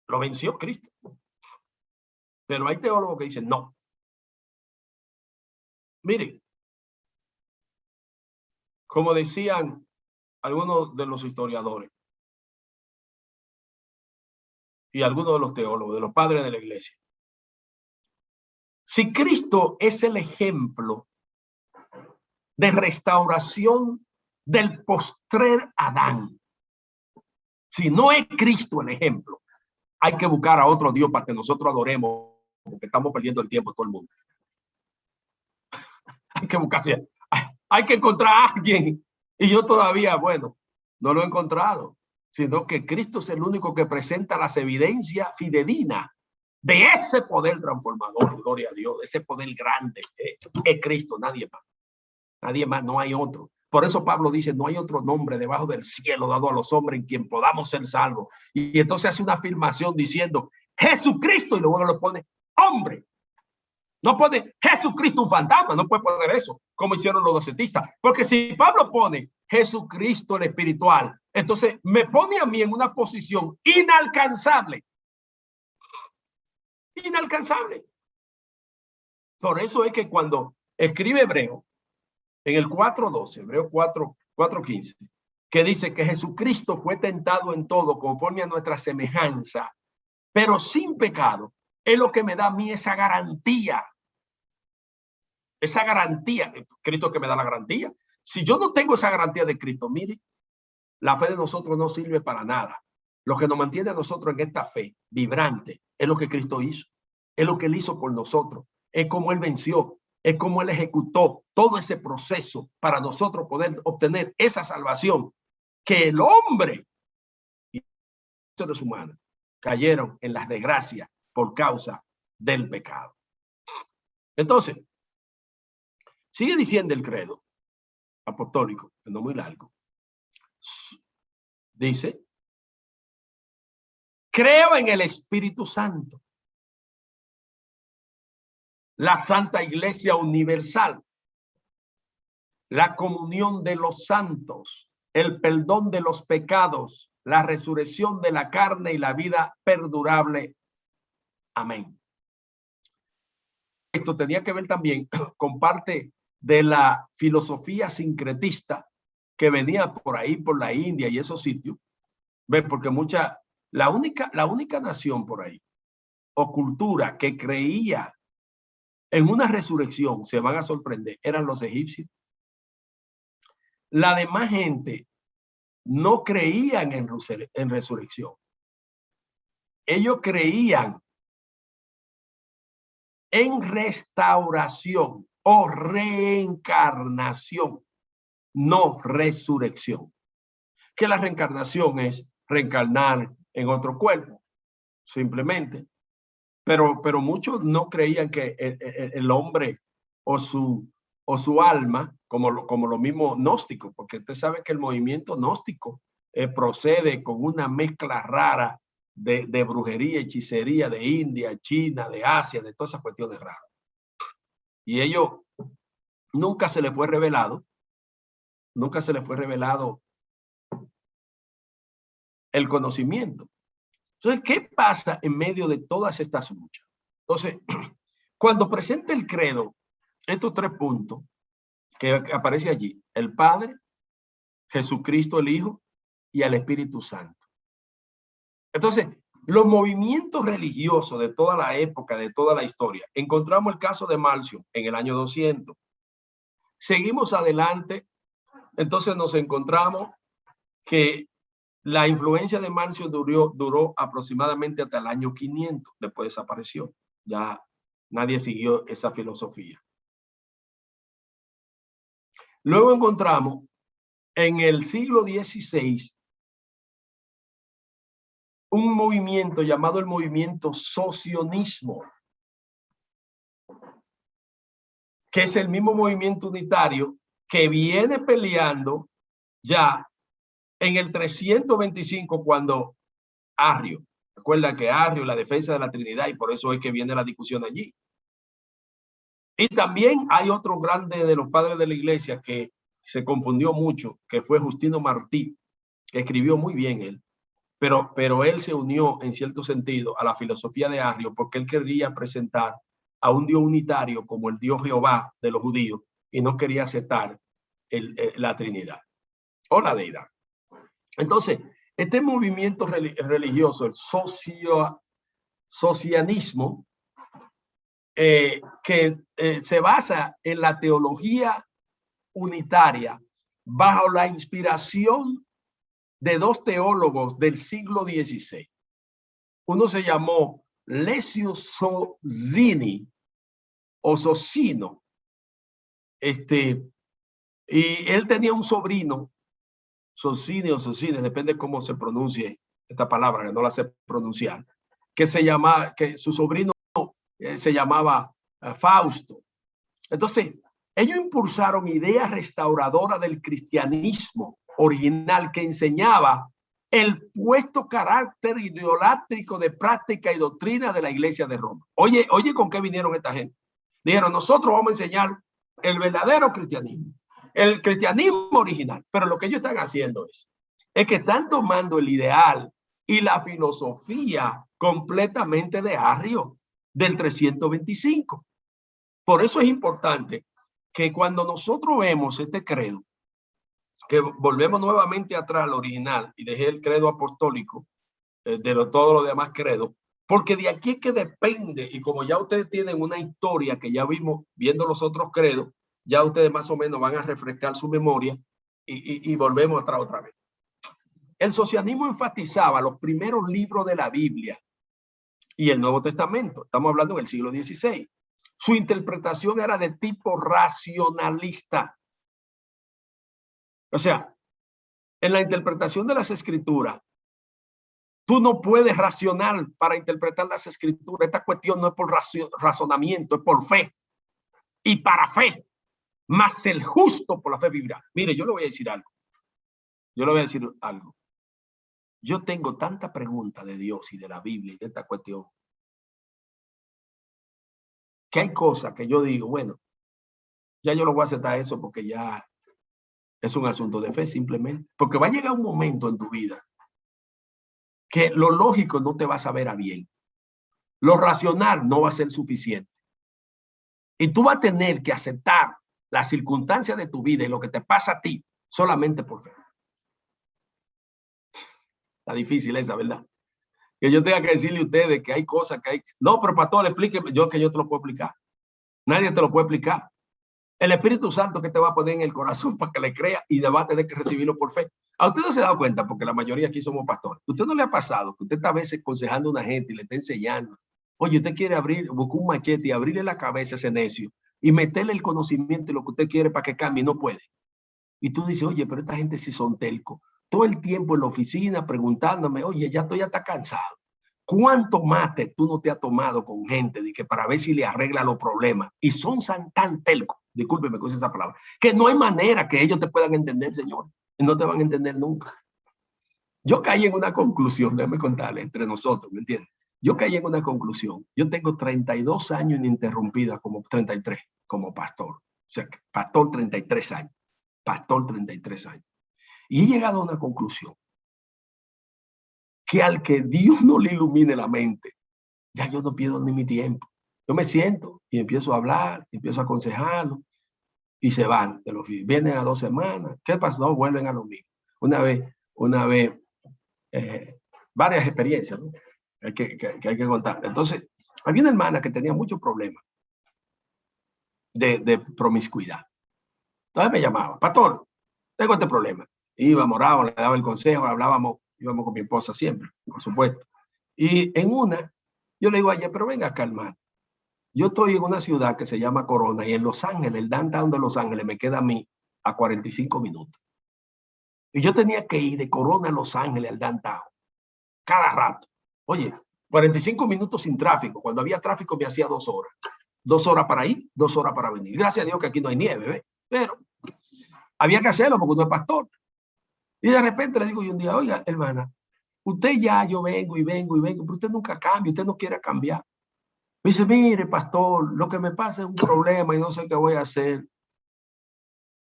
Lo venció Cristo. Pero hay teólogos que dicen no. Miren, como decían algunos de los historiadores y algunos de los teólogos, de los padres de la iglesia, si Cristo es el ejemplo de restauración del postrer Adán, si no es Cristo el ejemplo, hay que buscar a otro Dios para que nosotros adoremos, porque estamos perdiendo el tiempo todo el mundo. Hay que buscarse, hay que encontrar a alguien. Y yo todavía, bueno, no lo he encontrado, sino que Cristo es el único que presenta las evidencias fidedignas de ese poder transformador, gloria a Dios, de ese poder grande es Cristo, nadie más, no hay otro. Por eso Pablo dice, no hay otro nombre debajo del cielo dado a los hombres en quien podamos ser salvos. Y entonces hace una afirmación diciendo, Jesucristo, y luego lo pone, hombre. No pone Jesucristo un fantasma, no puede poner eso, como hicieron los docetistas. Porque si Pablo pone Jesucristo el espiritual, entonces me pone a mí en una posición inalcanzable. Inalcanzable. Por eso es que cuando escribe Hebreo, en el 4:12, Hebreo 4:15, que dice que Jesucristo fue tentado en todo conforme a nuestra semejanza, pero sin pecado, es lo que me da a mí esa garantía. Esa garantía, Cristo que me da la garantía. Si yo no tengo esa garantía de Cristo, mire, la fe de nosotros no sirve para nada. Lo que nos mantiene a nosotros en esta fe vibrante es lo que Cristo hizo. Es lo que Él hizo por nosotros. Es como Él venció. Es como Él ejecutó todo ese proceso para nosotros poder obtener esa salvación que el hombre y los seres humanos cayeron en las desgracias por causa del pecado. Entonces, sigue diciendo el credo apostólico, que no es muy largo. Dice, creo en el Espíritu Santo, la Santa Iglesia Universal, la comunión de los santos, el perdón de los pecados, la resurrección de la carne y la vida perdurable. Amén. Esto tenía que ver también con parte de la filosofía sincretista que venía por ahí, por la India y esos sitios. ¿Ven? Porque la única nación por ahí o cultura que creía en una resurrección, se van a sorprender, eran los egipcios. La demás gente no creían en resurrección. Ellos creían en restauración o reencarnación, no resurrección. Que la reencarnación es reencarnar en otro cuerpo, simplemente. Pero muchos no creían que el hombre o su alma, como lo mismo gnóstico, porque usted sabe que el movimiento gnóstico procede con una mezcla rara de brujería, hechicería de India, China, de Asia, de todas esas cuestiones raras. Y ellos nunca se les fue revelado el conocimiento. Entonces, ¿qué pasa en medio de todas estas luchas? Entonces, cuando presenta el credo, estos 3 puntos que aparece allí, el Padre, Jesucristo el Hijo y el Espíritu Santo. Entonces, Los movimientos religiosos de toda la época, de toda la historia. Encontramos el caso de Marción en el año 200. Seguimos adelante, entonces nos encontramos que la influencia de Marción duró aproximadamente hasta el año 500, después desapareció. Ya nadie siguió esa filosofía. Luego encontramos en el siglo XVI un movimiento llamado el movimiento socionismo, que es el mismo movimiento unitario que viene peleando ya en el 325 cuando Arrio, recuerda que Arrio, la defensa de la Trinidad, y por eso es que viene la discusión allí. Y también hay otro grande de los padres de la iglesia que se confundió mucho, que fue Justino Martí, que escribió muy bien él. Pero él se unió en cierto sentido a la filosofía de Arrio porque él quería presentar a un Dios unitario como el Dios Jehová de los judíos y no quería aceptar la Trinidad o la deidad. Entonces, este movimiento religioso, el socianismo, que se basa en la teología unitaria bajo la inspiración de dos teólogos del siglo XVI. Uno se llamó Lessio Sozzini o Socino. Y él tenía un sobrino, Sozzini o Socini, depende cómo se pronuncie esta palabra, que no la sé pronunciar, que su sobrino se llamaba Fausto. Entonces, ellos impulsaron ideas restauradoras del cristianismo original que enseñaba el puesto carácter idolátrico de práctica y doctrina de la iglesia de Roma. Oye, ¿con qué vinieron esta gente? Dijeron, nosotros vamos a enseñar el verdadero cristianismo, el cristianismo original. Pero lo que ellos están haciendo es que están tomando el ideal y la filosofía completamente de Arrio, del 325. Por eso es importante que cuando nosotros vemos este credo, que volvemos nuevamente atrás al original y dejé el credo apostólico todos los demás credos, porque de aquí es que depende, y como ya ustedes tienen una historia que ya vimos viendo los otros credos, ya ustedes más o menos van a refrescar su memoria y volvemos atrás otra vez. El socialismo enfatizaba los primeros libros de la Biblia y el Nuevo Testamento. Estamos hablando del siglo XVI. Su interpretación era de tipo racionalista. O sea, en la interpretación de las escrituras, tú no puedes racionar para interpretar las escrituras. Esta cuestión no es por razonamiento, es por fe. Y para fe, más el justo por la fe vivirá. Mire, yo le voy a decir algo. Yo tengo tanta pregunta de Dios y de la Biblia y de esta cuestión, que hay cosas que yo digo, bueno, ya yo no voy a aceptar eso porque ya es un asunto de fe simplemente. Porque va a llegar un momento en tu vida que lo lógico no te va a saber a bien. Lo racional no va a ser suficiente. Y tú vas a tener que aceptar las circunstancias de tu vida y lo que te pasa a ti solamente por fe. Está difícil esa, ¿verdad? Que yo tenga que decirle a ustedes que hay cosas que hay. No, pero pastor, explíqueme. Yo te lo puedo explicar. Nadie te lo puede explicar. El Espíritu Santo que te va a poner en el corazón para que le crea y va a tener que recibirlo por fe. A usted no se ha dado cuenta, porque la mayoría aquí somos pastores. ¿A usted no le ha pasado que usted está a veces aconsejando a una gente y le está enseñando? Oye, usted quiere buscar un machete y abrirle la cabeza a ese necio y meterle el conocimiento y lo que usted quiere para que cambie y no puede. Y tú dices, oye, pero esta gente sí son telcos. Todo el tiempo en la oficina preguntándome, oye, ya estoy hasta cansado. ¿Cuánto mate tú no te has tomado con gente de que para ver si le arregla los problemas? Y son tan telcos, discúlpeme con esa palabra, que no hay manera que ellos te puedan entender, señor. No te van a entender nunca. Yo caí en una conclusión, déjame contarle, entre nosotros, ¿me entiendes? Yo caí en una conclusión. Yo tengo 32 años ininterrumpida, como 33, como pastor. O sea, pastor 33 años. Pastor 33 años. Y he llegado a una conclusión. Que al que Dios no le ilumine la mente, ya yo no pierdo ni mi tiempo. Yo me siento y empiezo a hablar, empiezo a aconsejarlo y se van de los vienen a 2 semanas. ¿Qué pasó? No, vuelven a lo mismo. Una vez, varias experiencias, ¿no? que hay que contar. Entonces, había una hermana que tenía muchos problemas de promiscuidad. Entonces me llamaba, pastor, tengo este problema. Íbamos, orábamos, le daba el consejo, hablábamos, íbamos con mi esposa siempre, por supuesto. Y en una, yo le digo a ella, pero venga acá, hermano. Yo estoy en una ciudad que se llama Corona y en Los Ángeles, el downtown de Los Ángeles me queda a mí a 45 minutos. Y yo tenía que ir de Corona a Los Ángeles al downtown cada rato. Oye, 45 minutos sin tráfico. Cuando había tráfico me hacía 2 horas. 2 horas para ir, 2 horas para venir. Gracias a Dios que aquí no hay nieve, ¿ve? Pero había que hacerlo porque uno es pastor. Y de repente le digo yo un día, oiga, hermana, usted ya, yo vengo y vengo y vengo, pero usted nunca cambia, usted no quiere cambiar. Me dice, mire, pastor, lo que me pasa es un problema y no sé qué voy a hacer.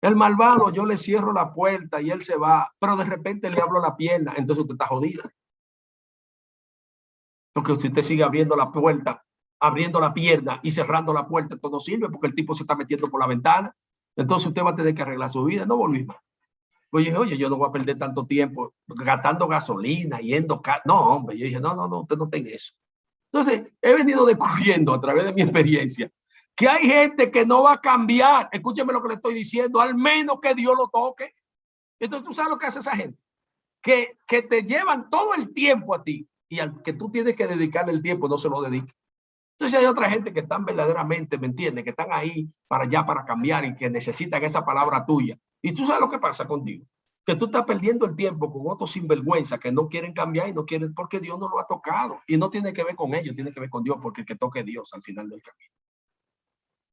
El malvado, yo le cierro la puerta y él se va, pero de repente le hablo la pierna, entonces usted está jodida. Porque si usted sigue abriendo la puerta, abriendo la pierna y cerrando la puerta, esto no sirve porque el tipo se está metiendo por la ventana. Entonces usted va a tener que arreglar su vida, no volví más. Oye, yo no voy a perder tanto tiempo gastando gasolina, yendo... No, hombre, yo dije, no, usted no tenga eso. Entonces, he venido descubriendo a través de mi experiencia que hay gente que no va a cambiar. Escúcheme lo que le estoy diciendo, al menos que Dios lo toque. Entonces, ¿tú sabes lo que hace esa gente? Que te llevan todo el tiempo a ti y al que tú tienes que dedicarle el tiempo no se lo dedica. Entonces hay otra gente que están verdaderamente, ¿me entiendes? Que están ahí para allá, para cambiar y que necesitan esa palabra tuya. Y tú sabes lo que pasa contigo. Que tú estás perdiendo el tiempo con otros sinvergüenza que no quieren cambiar y no quieren porque Dios no lo ha tocado. Y no tiene que ver con ellos, tiene que ver con Dios porque el que toque Dios al final del camino.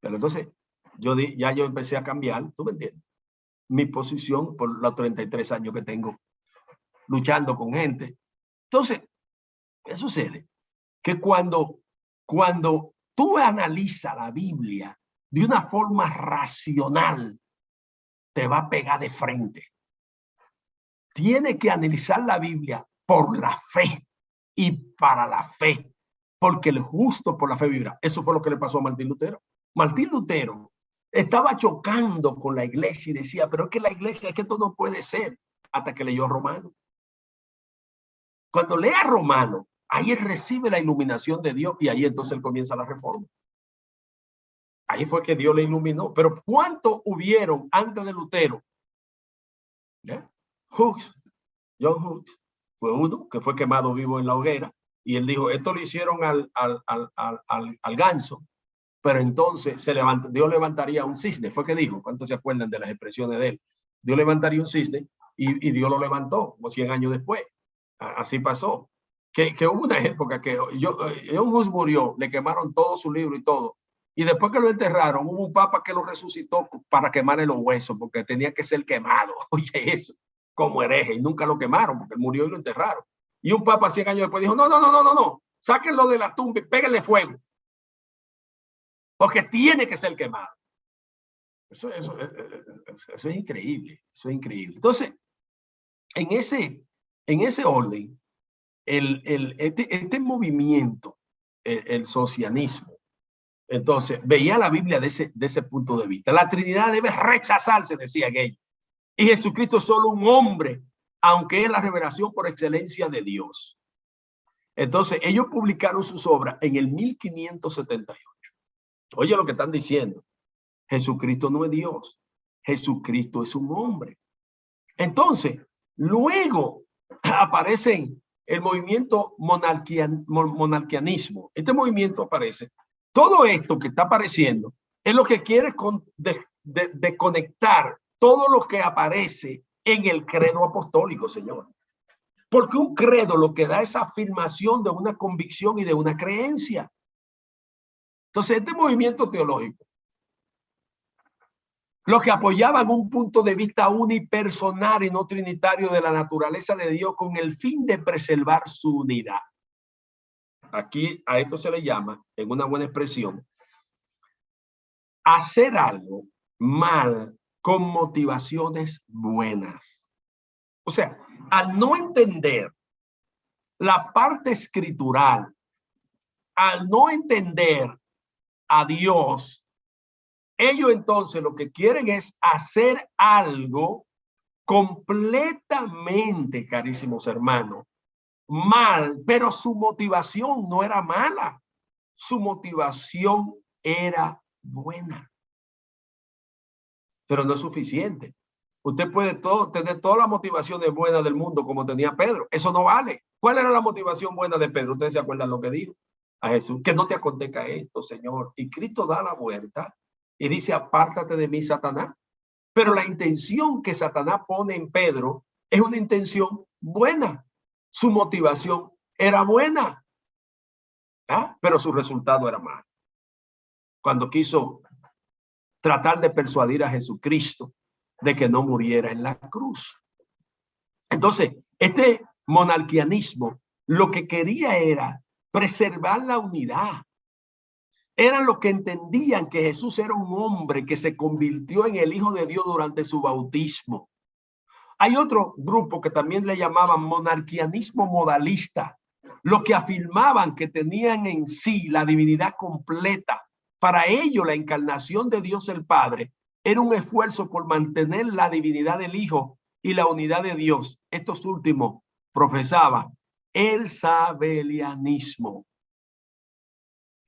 Pero entonces ya yo empecé a cambiar, ¿tú me entiendes? Mi posición por los 33 años que tengo luchando con gente. Entonces, ¿qué sucede? Que cuando tú analizas la Biblia de una forma racional, te va a pegar de frente. Tienes que analizar la Biblia por la fe y para la fe, porque el justo por la fe vivirá. Eso fue lo que le pasó a Martín Lutero. Martín Lutero estaba chocando con la iglesia y decía, pero es que la iglesia, es que esto no puede ser, hasta que leyó Romano. Cuando lea Romano, ahí él recibe la iluminación de Dios y ahí entonces él comienza la reforma. Ahí fue que Dios le iluminó. Pero ¿cuántos hubieron antes de Lutero? Hus, John Hus, fue uno que fue quemado vivo en la hoguera y él dijo, esto lo hicieron al ganso, pero entonces Dios levantaría un cisne. Fue que dijo, ¿cuántos se acuerdan de las expresiones de él? Dios levantaría un cisne y Dios lo levantó como 100 años después. Así pasó. Que hubo una época que John Hus murió, le quemaron todo su libro y todo. Y después que lo enterraron, hubo un papa que lo resucitó para quemarle los huesos, porque tenía que ser quemado. Oye, eso, como hereje. Y nunca lo quemaron, porque él murió y lo enterraron. Y un papa 100 años después dijo, no. Sáquenlo de la tumba y péguenle fuego. Porque tiene que ser quemado. Eso es increíble. Eso es increíble. Entonces, en ese orden, este movimiento, el socialismo, entonces veía la Biblia de ese punto de vista. La Trinidad debe rechazarse, decían ellos. Y Jesucristo es solo un hombre, aunque es la revelación por excelencia de Dios. Entonces ellos publicaron sus obras en el 1578. Oye lo que están diciendo. Jesucristo no es Dios. Jesucristo es un hombre. Entonces, luego aparecen el movimiento monarquianismo. Este movimiento aparece. Todo esto que está apareciendo es lo que quiere conectar todo lo que aparece en el credo apostólico, señor. Porque un credo lo que da es afirmación de una convicción y de una creencia. Entonces, este movimiento teológico, los que apoyaban un punto de vista unipersonal y no trinitario de la naturaleza de Dios con el fin de preservar su unidad. Aquí a esto se le llama, en una buena expresión, hacer algo mal con motivaciones buenas. O sea, al no entender la parte escritural, al no entender a Dios, ellos entonces lo que quieren es hacer algo completamente, carísimos hermanos, mal, pero su motivación no era mala. Su motivación era buena. Pero no es suficiente. Usted puede tener todas las motivaciones buenas del mundo como tenía Pedro. Eso no vale. ¿Cuál era la motivación buena de Pedro? Ustedes se acuerdan lo que dijo a Jesús. Que no te acontezca esto, Señor. Y Cristo da la vuelta y dice, apártate de mí, Satanás. Pero la intención que Satanás pone en Pedro es una intención buena. Su motivación era buena, pero su resultado era malo. Cuando quiso tratar de persuadir a Jesucristo de que no muriera en la cruz. Entonces, este monarquianismo lo que quería era preservar la unidad. Eran los que entendían que Jesús era un hombre que se convirtió en el Hijo de Dios durante su bautismo. Hay otro grupo que también le llamaban monarquianismo modalista, los que afirmaban que tenían en sí la divinidad completa. Para ello, la encarnación de Dios el Padre era un esfuerzo por mantener la divinidad del Hijo y la unidad de Dios. Estos últimos profesaban el sabelianismo.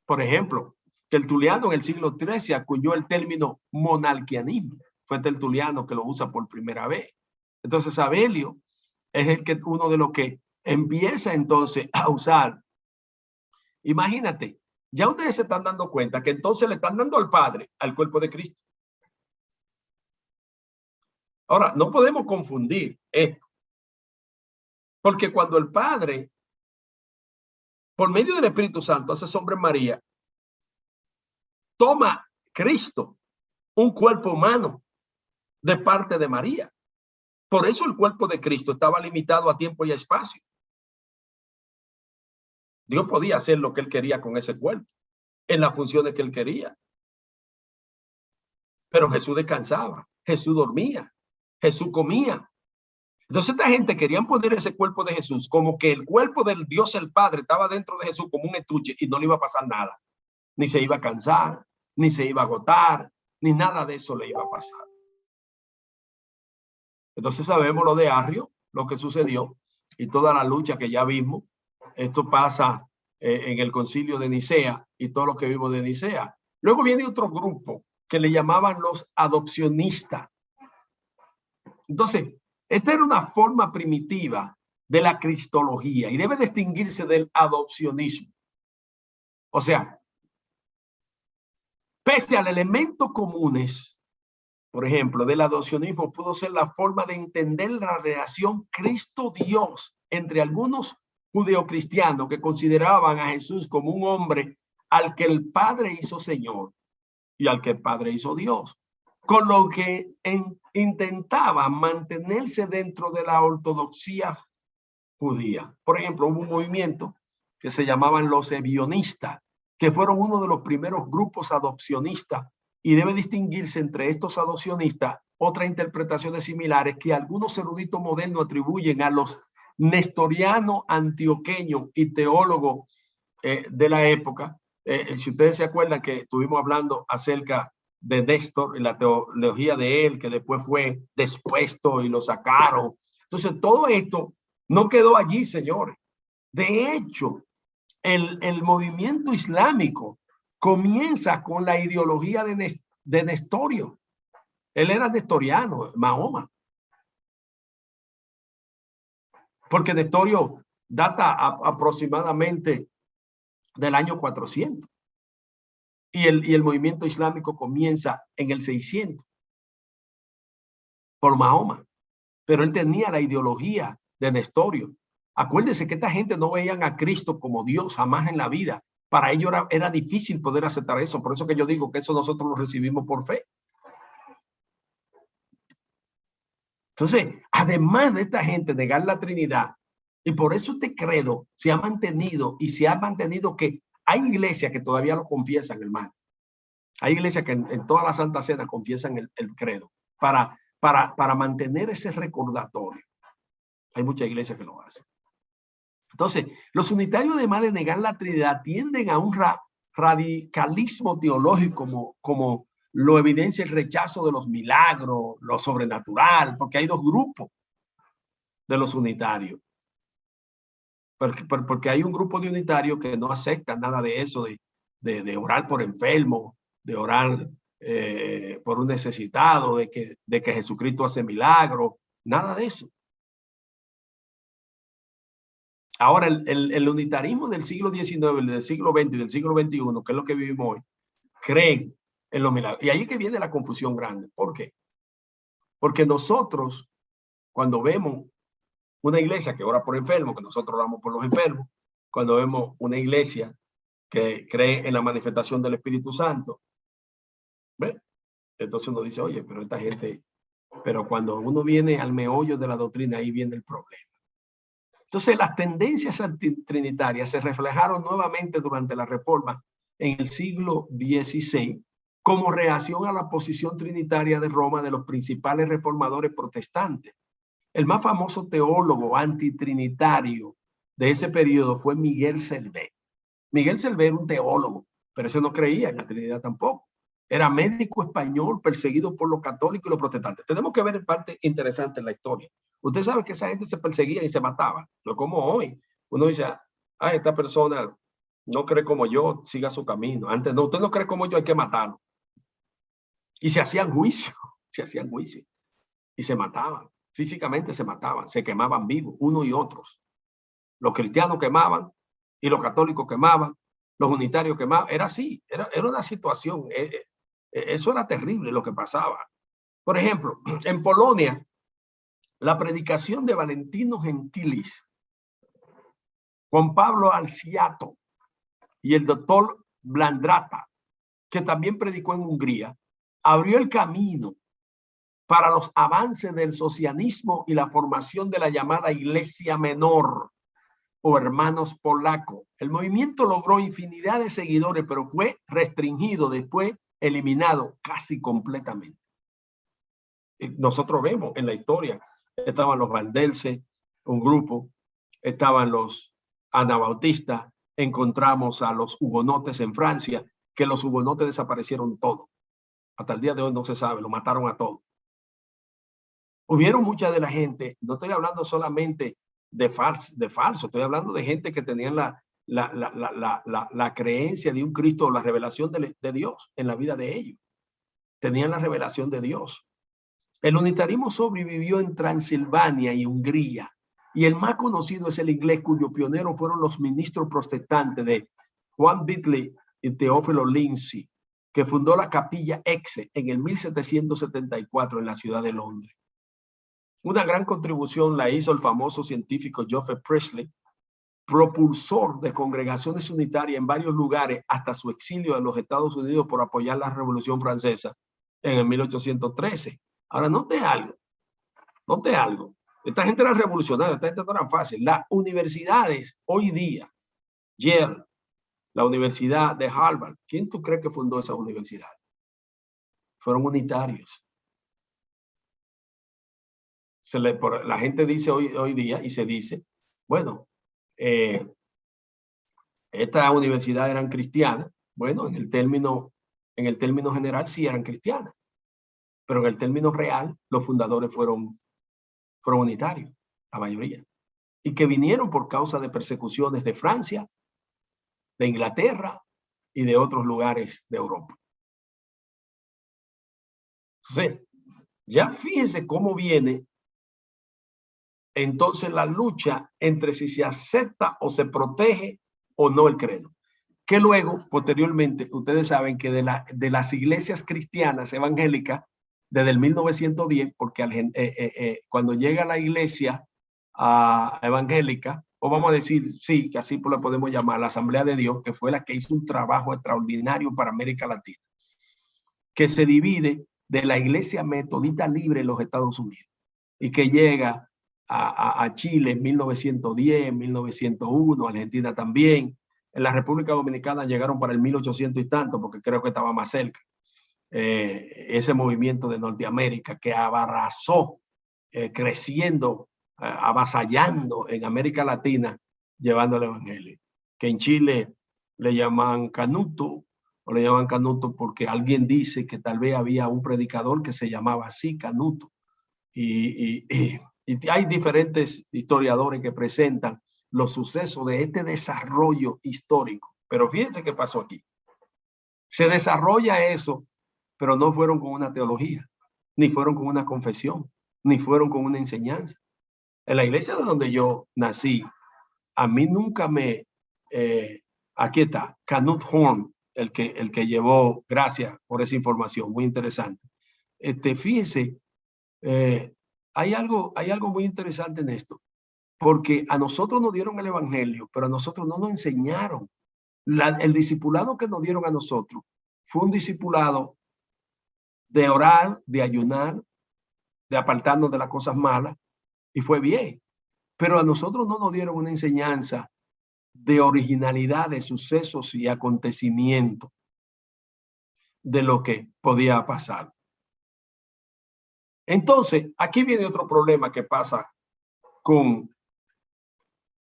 Por ejemplo, Tertuliano en el siglo XIII acuñó el término monarquianismo. Fue Tertuliano que lo usa por primera vez. Entonces, Sabelio es uno de los que empieza entonces a usar. Imagínate, ya ustedes se están dando cuenta que entonces le están dando al Padre, al cuerpo de Cristo. Ahora, no podemos confundir esto. Porque cuando el Padre, por medio del Espíritu Santo, hace sombra en María, toma Cristo, un cuerpo humano, de parte de María. Por eso el cuerpo de Cristo estaba limitado a tiempo y a espacio. Dios podía hacer lo que él quería con ese cuerpo, en las funciones que él quería. Pero Jesús descansaba, Jesús dormía, Jesús comía. Entonces esta gente querían poner ese cuerpo de Jesús como que el cuerpo del Dios el Padre estaba dentro de Jesús como un estuche y no le iba a pasar nada. Ni se iba a cansar, ni se iba a agotar, ni nada de eso le iba a pasar. Entonces sabemos lo de Arrio, lo que sucedió y toda la lucha que ya vimos. Esto pasa en el concilio de Nicea y todo lo que vimos de Nicea. Luego viene otro grupo que le llamaban los adopcionistas. Entonces, esta era una forma primitiva de la cristología y debe distinguirse del adopcionismo. O sea, pese al elemento comunes, por ejemplo, del adopcionismo pudo ser la forma de entender la relación Cristo-Dios entre algunos judeocristianos que consideraban a Jesús como un hombre al que el Padre hizo Señor y al que el Padre hizo Dios, con lo que intentaba mantenerse dentro de la ortodoxia judía. Por ejemplo, hubo un movimiento que se llamaban los ebionistas, que fueron uno de los primeros grupos adopcionistas, y debe distinguirse entre estos adopcionistas otras interpretaciones similares que algunos eruditos modernos atribuyen a los nestorianos antioqueños y teólogos de la época. Si ustedes se acuerdan que estuvimos hablando acerca de Néstor y la teología de él, que después fue despuesto y lo sacaron. Entonces, todo esto no quedó allí, señores. De hecho, el movimiento islámico comienza con la ideología de Nestorio. Él era nestoriano, Mahoma. Porque Nestorio data aproximadamente del año 400. Y el movimiento islámico comienza en el 600 por Mahoma. Pero él tenía la ideología de Nestorio. Acuérdense que esta gente no veían a Cristo como Dios jamás en la vida. Para ellos era difícil poder aceptar eso. Por eso que yo digo que eso nosotros lo recibimos por fe. Entonces, además de esta gente negar la Trinidad, y por eso este credo se ha mantenido y se ha mantenido que hay iglesias que todavía lo confiesan, hermano. Hay iglesias que en toda la Santa Cena confiesan el credo para mantener ese recordatorio. Hay muchas iglesias que lo hacen. Entonces, los unitarios, además de negar la Trinidad, tienden a un radicalismo teológico como lo evidencia el rechazo de los milagros, lo sobrenatural, porque hay dos grupos de los unitarios. porque hay un grupo de unitarios que no aceptan nada de eso, de orar por enfermos, de orar por un necesitado, de que Jesucristo hace milagros, nada de eso. Ahora, el unitarismo del siglo XIX, del siglo XX y del siglo XXI, que es lo que vivimos hoy, creen en los milagros. Y ahí es que viene la confusión grande. ¿Por qué? Porque nosotros, cuando vemos una iglesia que ora por enfermos, que nosotros oramos por los enfermos, cuando vemos una iglesia que cree en la manifestación del Espíritu Santo, ¿ve? Entonces uno dice, oye, pero esta gente, pero cuando uno viene al meollo de la doctrina, ahí viene el problema. Entonces las tendencias antitrinitarias se reflejaron nuevamente durante la Reforma en el siglo XVI como reacción a la posición trinitaria de Roma de los principales reformadores protestantes. El más famoso teólogo antitrinitario de ese periodo fue Miguel Servet. Miguel Servet era un teólogo, pero ese no creía en la Trinidad tampoco. Era médico español perseguido por los católicos y los protestantes. Tenemos que ver en parte interesante en la historia. Usted sabe que esa gente se perseguía y se mataba. No como hoy. Uno dice, ah, esta persona no cree como yo, siga su camino. Antes no, usted no cree como yo, hay que matarlo. Y se hacían juicio, y se mataban. Físicamente se mataban, se quemaban vivos, unos y otros. Los cristianos quemaban y los católicos quemaban, los unitarios quemaban. Era así, era una situación. Eso era terrible lo que pasaba. Por ejemplo, en Polonia, la predicación de Valentino Gentilis, Juan Pablo Alciato y el doctor Blandrata, que también predicó en Hungría, abrió el camino para los avances del socialismo y la formación de la llamada Iglesia Menor o Hermanos Polacos. El movimiento logró infinidad de seguidores, pero fue restringido, después eliminado casi completamente. Nosotros vemos en la historia, estaban los valdenses, un grupo, estaban los anabautistas, encontramos a los hugonotes en Francia, que los hugonotes desaparecieron todos. Hasta el día de hoy no se sabe, lo mataron a todos. Hubieron mucha de la gente, no estoy hablando solamente de falso, estoy hablando de gente que tenían la creencia de un Cristo, la revelación de Dios en la vida de ellos. Tenían la revelación de Dios. El unitarismo sobrevivió en Transilvania y Hungría, y el más conocido es el inglés, cuyo pionero fueron los ministros protestantes de Juan Whitley y Teófilo Lindsay, que fundó la Capilla Exe en el 1774 en la ciudad de Londres. Una gran contribución la hizo el famoso científico Joseph Priestley, propulsor de congregaciones unitarias en varios lugares hasta su exilio en los Estados Unidos por apoyar la Revolución Francesa en el 1813. Ahora, note algo. Esta gente era revolucionaria, esta gente no era fácil. Las universidades hoy día, Yale, la Universidad de Harvard, ¿quién tú crees que fundó esa universidad? Fueron unitarios. La gente dice hoy día y se dice, bueno, estas universidades eran cristianas. Bueno, en el término general sí eran cristianas, pero en el término real los fundadores fueron unitarios, la mayoría, y que vinieron por causa de persecuciones de Francia, de Inglaterra y de otros lugares de Europa. Entonces, ya fíjense cómo viene entonces la lucha entre si se acepta o se protege o no el credo. Que luego, posteriormente, ustedes saben que de las iglesias cristianas evangélicas, desde el 1910, porque cuando llega la iglesia evangélica, o vamos a decir, sí, que así la podemos llamar, la Asamblea de Dios, que fue la que hizo un trabajo extraordinario para América Latina, que se divide de la iglesia metodista libre en los Estados Unidos y que llega a Chile en 1910, 1901, Argentina también. En la República Dominicana llegaron para el 1800 y tanto, porque creo que estaba más cerca. Ese movimiento de Norteamérica que arrasó, creciendo, avasallando en América Latina, llevando el evangelio. Que en Chile le llaman Canuto, o le llaman Canuto porque alguien dice que tal vez había un predicador que se llamaba así, Canuto. Y hay diferentes historiadores que presentan los sucesos de este desarrollo histórico. Pero fíjense qué pasó aquí. Se desarrolla eso, pero no fueron con una teología, ni fueron con una confesión, ni fueron con una enseñanza. En la iglesia de donde yo nací, a mí nunca me... aquí está, Knut Horn, el que llevó, gracias por esa información, muy interesante. Fíjense, hay algo muy interesante en esto, porque a nosotros nos dieron el evangelio, pero a nosotros no nos enseñaron. El discipulado que nos dieron a nosotros fue un discipulado de orar, de ayunar, de apartarnos de las cosas malas, y fue bien. Pero a nosotros no nos dieron una enseñanza de originalidad, de sucesos y acontecimientos de lo que podía pasar. Entonces, aquí viene otro problema que pasa con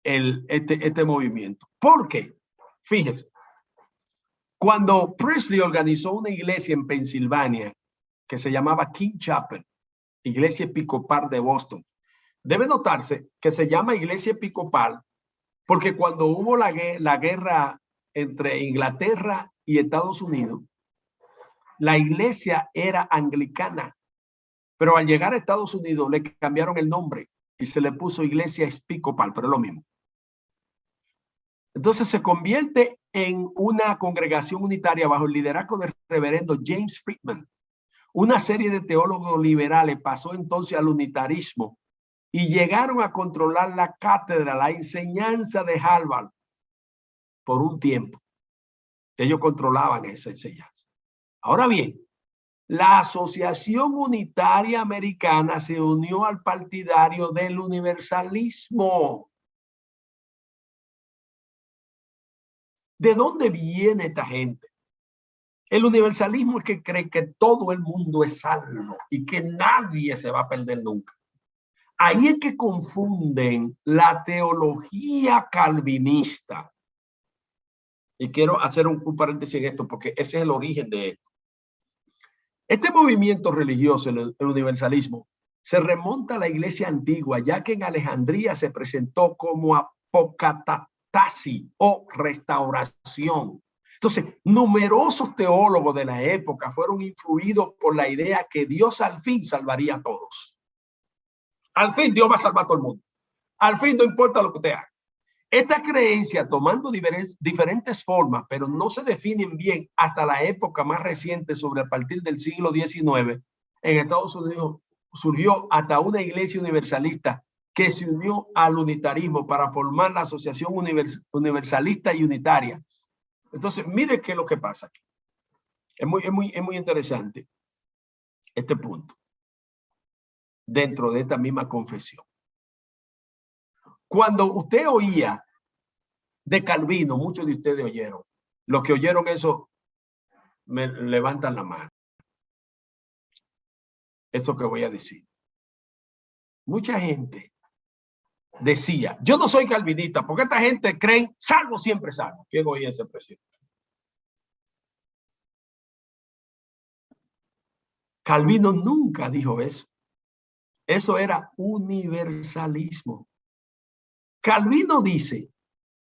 este movimiento. ¿Por qué? Fíjese, cuando Presley organizó una iglesia en Pensilvania que se llamaba King Chapel, iglesia episcopal de Boston, debe notarse que se llama iglesia episcopal porque cuando hubo la guerra entre Inglaterra y Estados Unidos, la iglesia era anglicana, pero al llegar a Estados Unidos le cambiaron el nombre y se le puso iglesia episcopal, pero es lo mismo. Entonces se convierte en una congregación unitaria bajo el liderazgo del reverendo James Friedman. Una serie de teólogos liberales pasó entonces al unitarismo y llegaron a controlar la cátedra, la enseñanza de Harvard por un tiempo. Ellos controlaban esa enseñanza. Ahora bien, la Asociación Unitaria Americana se unió al partidario del universalismo. ¿De dónde viene esta gente? El universalismo es que cree que todo el mundo es salvo y que nadie se va a perder nunca. Ahí es que confunden la teología calvinista. Y quiero hacer un paréntesis en esto porque ese es el origen de esto. Este movimiento religioso, el universalismo, se remonta a la iglesia antigua, ya que en Alejandría se presentó como apocatastasi o restauración. Entonces, numerosos teólogos de la época fueron influidos por la idea que Dios al fin salvaría a todos. Al fin Dios va a salvar a todo el mundo. Al fin no importa lo que usted haga. Esta creencia, tomando diferentes formas, pero no se definen bien hasta la época más reciente, sobre a partir del siglo XIX, en Estados Unidos surgió hasta una iglesia universalista que se unió al unitarismo para formar la Asociación Universalista y Unitaria. Entonces, mire qué es lo que pasa aquí. Es muy interesante este punto dentro de esta misma confesión. Cuando usted oía de Calvino, muchos de ustedes oyeron. Los que oyeron eso, me levantan la mano. Eso que voy a decir. Mucha gente decía, yo no soy calvinista, porque esta gente cree, salvo siempre salvo. ¿Quién oía ese presidente? Calvino nunca dijo eso. Eso era universalismo. Calvino dice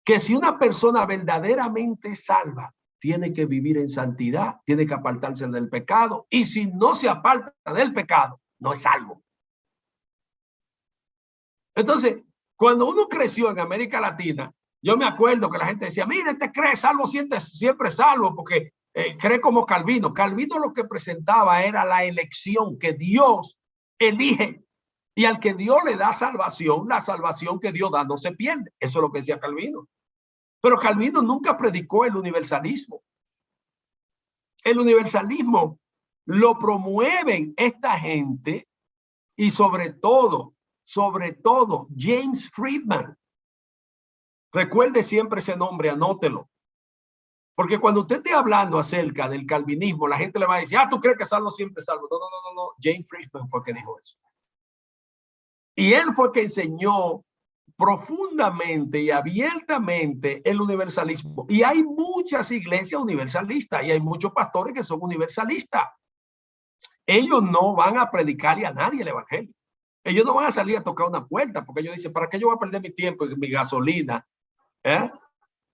que si una persona verdaderamente salva, tiene que vivir en santidad, tiene que apartarse del pecado, y si no se aparta del pecado, no es salvo. Entonces, cuando uno creció en América Latina, yo me acuerdo que la gente decía, mire, este cree salvo, siempre salvo, porque cree como Calvino. Calvino lo que presentaba era la elección, que Dios elige, y al que Dios le da salvación, la salvación que Dios da no se pierde. Eso es lo que decía Calvino. Pero Calvino nunca predicó el universalismo. El universalismo lo promueven esta gente y sobre todo, James Friedman. Recuerde siempre ese nombre, anótelo. Porque cuando usted esté hablando acerca del calvinismo, la gente le va a decir, tú crees que salvo siempre salvo. No. James Friedman fue el que dijo eso. Y él fue el que enseñó profundamente y abiertamente el universalismo. Y hay muchas iglesias universalistas y hay muchos pastores que son universalistas. Ellos no van a predicarle a nadie el evangelio. Ellos no van a salir a tocar una puerta porque ellos dicen, ¿para qué yo voy a perder mi tiempo y mi gasolina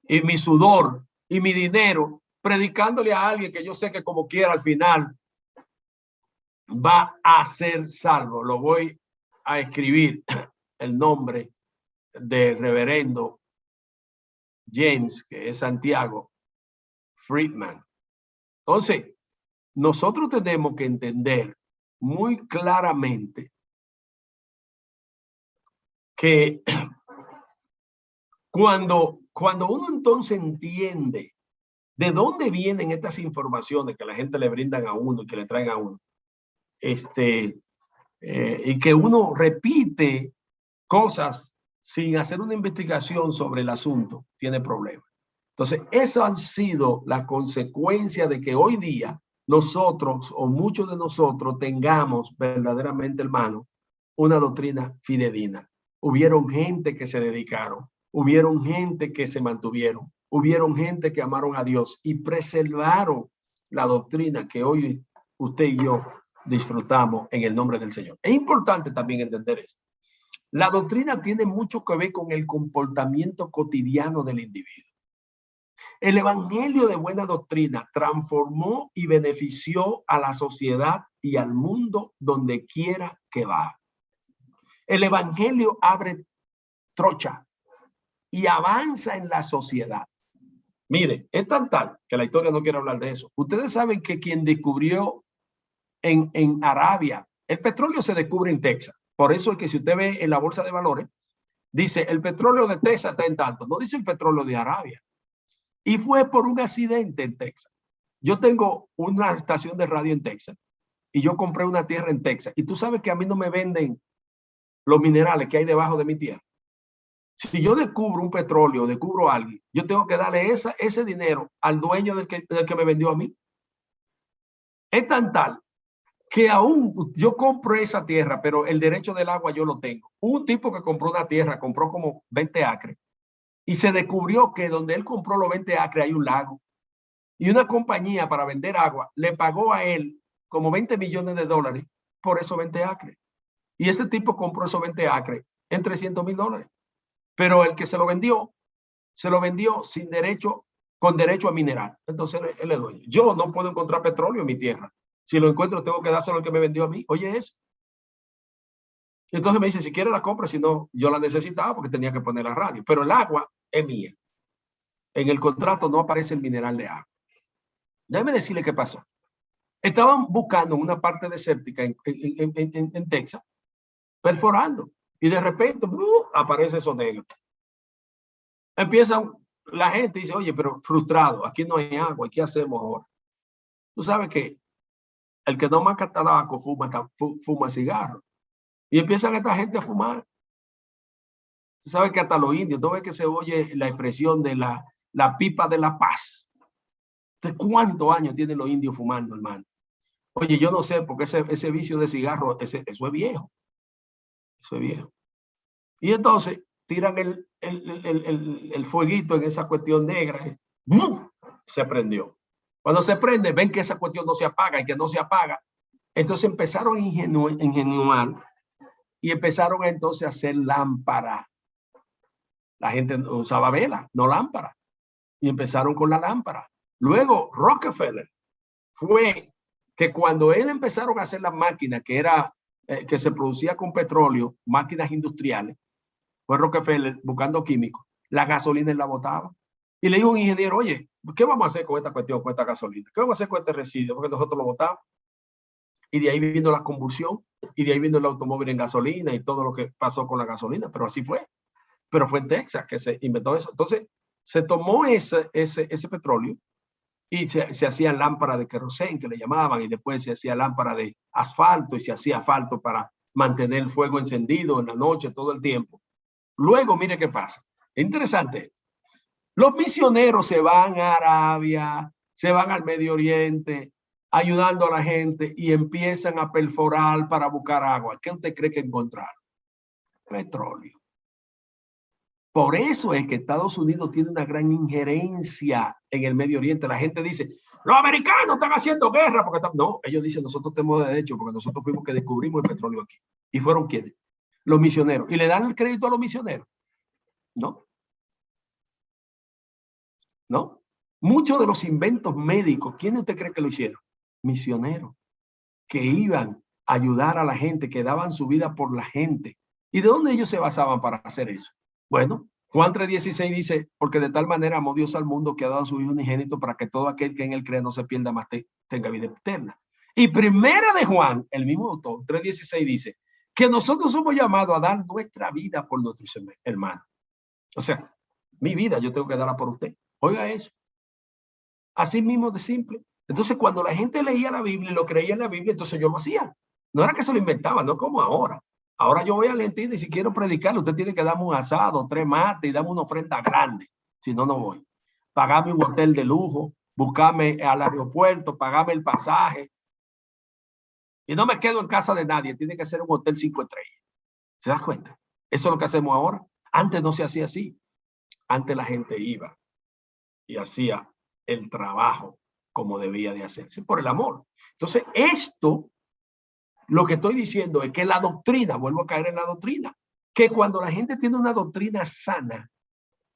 y mi sudor y mi dinero predicándole a alguien que yo sé que como quiera al final va a ser salvo? Lo voy a escribir el nombre del reverendo James, que es Santiago Friedman. Entonces, nosotros tenemos que entender muy claramente que cuando uno entonces entiende de dónde vienen estas informaciones que la gente le brindan a uno y que le traen a uno, y que uno repite cosas sin hacer una investigación sobre el asunto, tiene problemas. Entonces, eso han sido la consecuencia de que hoy día nosotros o muchos de nosotros tengamos verdaderamente, hermano, una doctrina fidedigna. Hubieron gente que se dedicaron, hubieron gente que se mantuvieron, hubieron gente que amaron a Dios y preservaron la doctrina que hoy usted y yo disfrutamos en el nombre del Señor. Es importante también entender esto. La doctrina tiene mucho que ver con el comportamiento cotidiano del individuo. El evangelio de buena doctrina transformó y benefició a la sociedad y al mundo donde quiera que va. El evangelio abre trocha y avanza en la sociedad. Mire, es tan tal que la historia no quiere hablar de eso. Ustedes saben que quien descubrió en Arabia, el petróleo se descubre en Texas. Por eso es que si usted ve en la bolsa de valores, dice el petróleo de Texas está en tanto, no dice el petróleo de Arabia. Y fue por un accidente en Texas. Yo tengo una estación de radio en Texas y yo compré una tierra en Texas. Y tú sabes que a mí no me venden los minerales que hay debajo de mi tierra. Si yo descubro un petróleo, descubro algo, yo tengo que darle ese dinero al dueño del que me vendió a mí. Es tan tal que aún yo compro esa tierra, pero el derecho del agua yo lo tengo. Un tipo que compró una tierra, compró como 20 acres y se descubrió que donde él compró los 20 acres hay un lago. Y una compañía para vender agua le pagó a él como 20 millones de dólares por esos 20 acres. Y ese tipo compró esos 20 acres en $300,000. Pero el que se lo vendió sin derecho, con derecho a mineral. Entonces él es dueño. Yo no puedo encontrar petróleo en mi tierra. Si lo encuentro, tengo que dárselo al que me vendió a mí. Oye, eso. Entonces me dice, si quiere la compra, si no, yo la necesitaba porque tenía que poner la radio. Pero el agua es mía. En el contrato no aparece el mineral de agua. Déjeme decirle qué pasó. Estaban buscando una parte desértica en Texas, perforando. Y de repente aparece eso negro. Empiezan la gente dice, oye, pero frustrado, aquí no hay agua, ¿qué hacemos ahora? Tú sabes que el que no marca tabaco fuma cigarro. Y empiezan esta gente a fumar. Tú sabes que hasta los indios, tú ves que se oye la expresión de la pipa de la paz. ¿De cuántos años tienen los indios fumando, hermano? Oye, yo no sé, porque ese vicio de cigarro, eso es viejo. Eso es viejo. Y entonces tiran el fueguito en esa cuestión negra. ¡Bum! Se prendió. Cuando se prende, ven que esa cuestión no se apaga y que no se apaga. Entonces empezaron a ingenuar y empezaron entonces a hacer lámpara. La gente usaba vela, no lámpara. Y empezaron con la lámpara. Luego Rockefeller fue que cuando él empezaron a hacer las máquinas que se producía con petróleo, máquinas industriales, fue Rockefeller buscando químicos, la gasolina él la botaba. Y le dijo a un ingeniero, oye, ¿qué vamos a hacer con esta cuestión, con esta gasolina? ¿Qué vamos a hacer con este residuo? Porque nosotros lo botamos. Y de ahí vino la combustión, y de ahí vino el automóvil en gasolina y todo lo que pasó con la gasolina, pero así fue. Pero fue en Texas que se inventó eso. Entonces, se tomó ese petróleo y se hacían lámparas de querosén, que le llamaban, y después se hacía lámpara de asfalto, y se hacía asfalto para mantener el fuego encendido en la noche todo el tiempo. Luego, mire qué pasa. Es interesante. Los misioneros se van a Arabia, se van al Medio Oriente, ayudando a la gente y empiezan a perforar para buscar agua. ¿Qué usted cree que encontraron? Petróleo. Por eso es que Estados Unidos tiene una gran injerencia en el Medio Oriente. La gente dice, los americanos están haciendo guerra. No, ellos dicen, nosotros tenemos derecho porque nosotros fuimos que descubrimos el petróleo aquí. ¿Y fueron quiénes? Los misioneros. ¿Y le dan el crédito a los misioneros? No. ¿No? Muchos de los inventos médicos, ¿quién usted cree que lo hicieron? Misioneros, que iban a ayudar a la gente, que daban su vida por la gente. ¿Y de dónde ellos se basaban para hacer eso? Bueno, Juan 3:16 dice, porque de tal manera amó Dios al mundo que ha dado a su Hijo unigénito para que todo aquel que en él cree no se pierda, más tenga vida eterna. Y primera de Juan, el mismo autor, 3:16 dice, que nosotros somos llamados a dar nuestra vida por nuestros hermanos. O sea, mi vida yo tengo que darla por usted. Oiga eso. Así mismo de simple. Entonces, cuando la gente leía la Biblia y lo creía en la Biblia, entonces yo lo hacía. No era que se lo inventaba, no como ahora. Ahora yo voy a la entidad y si quiero predicar, usted tiene que darme un asado, 3 mates y darme una ofrenda grande. Si no, no voy. Pagarme un hotel de lujo, buscarme al aeropuerto, pagarme el pasaje. Y no me quedo en casa de nadie. Tiene que ser un hotel 5 estrellas. ¿Se da cuenta? Eso es lo que hacemos ahora. Antes no se hacía así. Antes la gente iba y hacía el trabajo como debía de hacerse, por el amor. Entonces, esto, lo que estoy diciendo es que la doctrina, vuelvo a caer en la doctrina, que cuando la gente tiene una doctrina sana,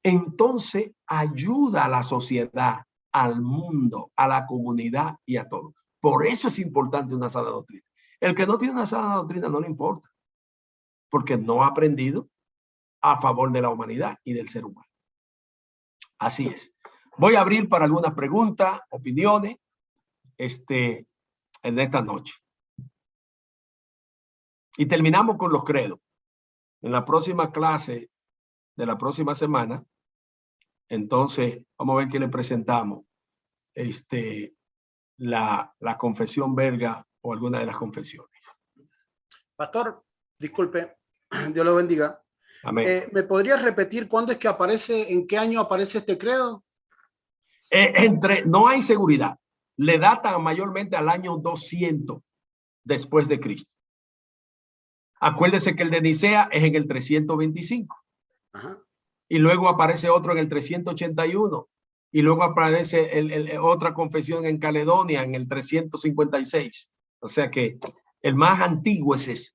entonces ayuda a la sociedad, al mundo, a la comunidad y a todos. Por eso es importante una sana doctrina. El que no tiene una sana doctrina no le importa, porque no ha aprendido a favor de la humanidad y del ser humano. Así es. Voy a abrir para algunas preguntas, opiniones, en esta noche. Y terminamos con los credos. En la próxima clase de la próxima semana, entonces, vamos a ver qué le presentamos. La confesión belga o alguna de las confesiones. Pastor, disculpe, Dios lo bendiga. Amén. ¿Me podrías repetir cuándo es que aparece, en qué año aparece este credo? No hay seguridad. Le datan mayormente al año 200 después de Cristo. Acuérdese que el de Nicea es en el 325. Ajá. Y luego aparece otro en el 381. Y luego aparece otra confesión en Caledonia en el 356. O sea que el más antiguo es ese.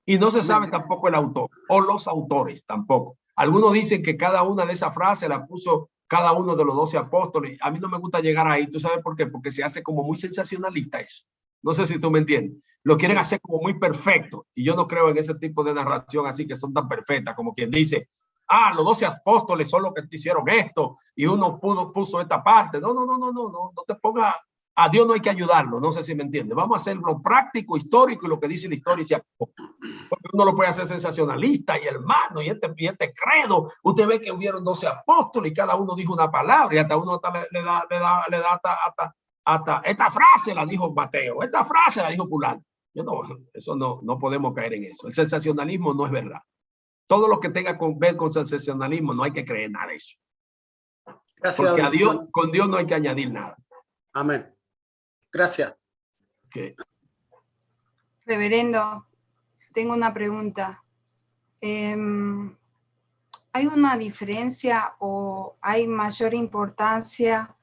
Y no se sabe tampoco el autor o los autores tampoco. Algunos dicen que cada una de esas frases la puso cada uno de los 12 apóstoles. A mí no me gusta llegar ahí. ¿Tú sabes por qué? Porque se hace como muy sensacionalista eso. No sé si tú me entiendes. Lo quieren hacer como muy perfecto. Y yo no creo en ese tipo de narración así que son tan perfectas como quien dice, los 12 apóstoles son los que hicieron esto y uno puso esta parte. No te pongas. A Dios no hay que ayudarlo. No sé si me entiende. Vamos a hacer lo práctico, histórico y lo que dice la historia. Porque uno lo puede hacer sensacionalista y hermano y este credo. Usted ve que hubieron 12 apóstoles y cada uno dijo una palabra y hasta uno le da hasta esta frase la dijo Mateo, esta frase la dijo fulano. Eso no podemos caer en eso. El sensacionalismo no es verdad. Todo lo que tenga que ver con sensacionalismo no hay que creer nada de eso. Gracias. Porque a Dios, con Dios no hay que añadir nada. Amén. Gracias. Okay. Reverendo, tengo una pregunta. ¿Hay una diferencia o hay mayor importancia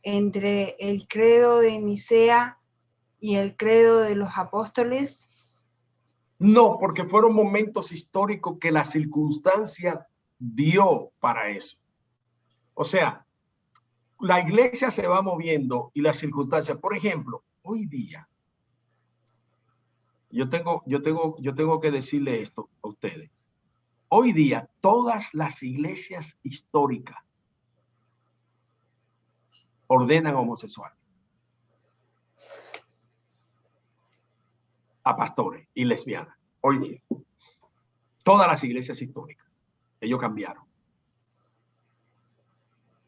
entre el credo de Nicea y el credo de los apóstoles? No, porque fueron momentos históricos que la circunstancia dio para eso. O sea, la iglesia se va moviendo y las circunstancias, por ejemplo, hoy día, yo tengo que decirle esto a ustedes. Hoy día, todas las iglesias históricas ordenan homosexuales a pastores y lesbianas. Hoy día, todas las iglesias históricas, ellos cambiaron.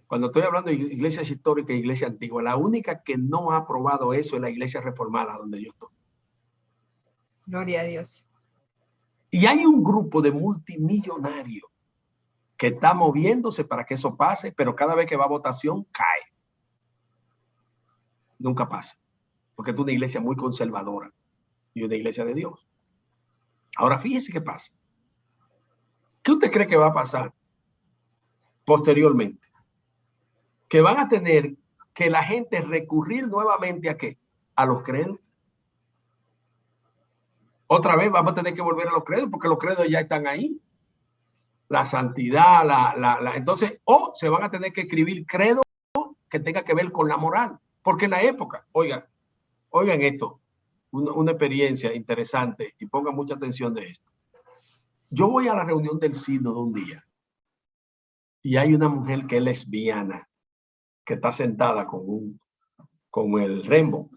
Cuando estoy hablando de iglesias históricas e iglesia antigua, la única que no ha aprobado eso es la iglesia reformada donde yo estoy. Gloria a Dios. Y hay un grupo de multimillonarios que está moviéndose para que eso pase, pero cada vez que va a votación cae. Nunca pasa, porque es una iglesia muy conservadora y una iglesia de Dios. Ahora fíjese qué pasa. ¿Qué usted cree que va a pasar posteriormente? Que van a tener que la gente recurrir nuevamente ¿a qué? A los credos. Otra vez vamos a tener que volver a los credos porque los credos ya están ahí. La santidad, entonces, o se van a tener que escribir credos que tenga que ver con la moral. Porque en la época, oigan esto, una experiencia interesante y pongan mucha atención de esto. Yo voy a la reunión del sínodo un día y hay una mujer que es lesbiana que está sentada con el Rembo.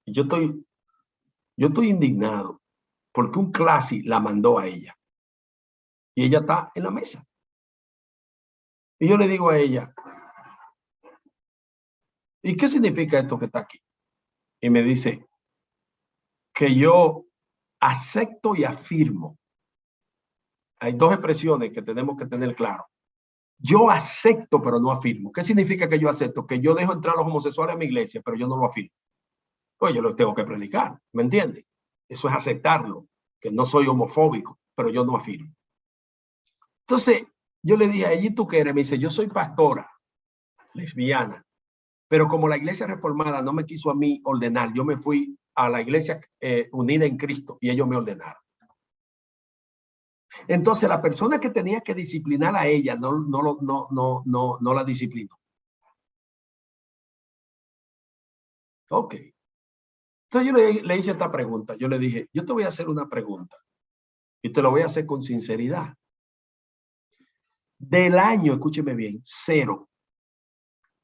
Y yo estoy indignado porque un clase la mandó a ella y ella está en la mesa. Y yo le digo a ella, ¿y qué significa esto que está aquí? Y me dice que yo acepto y afirmo. Hay dos expresiones que tenemos que tener claro. Yo acepto, pero no afirmo. ¿Qué significa que yo acepto? Que yo dejo entrar a los homosexuales a mi iglesia, pero yo no lo afirmo. Pues yo lo tengo que predicar, ¿me entiende? Eso es aceptarlo, que no soy homofóbico, pero yo no afirmo. Entonces, yo le dije, ¿y tú qué eres? Me dice, yo soy pastora, lesbiana, pero como la iglesia reformada no me quiso a mí ordenar, yo me fui a la iglesia unida en Cristo y ellos me ordenaron. Entonces, la persona que tenía que disciplinar a ella no la disciplinó. Ok. Entonces yo le hice esta pregunta. Yo le dije, yo te voy a hacer una pregunta y te lo voy a hacer con sinceridad. Del año, escúcheme bien, 0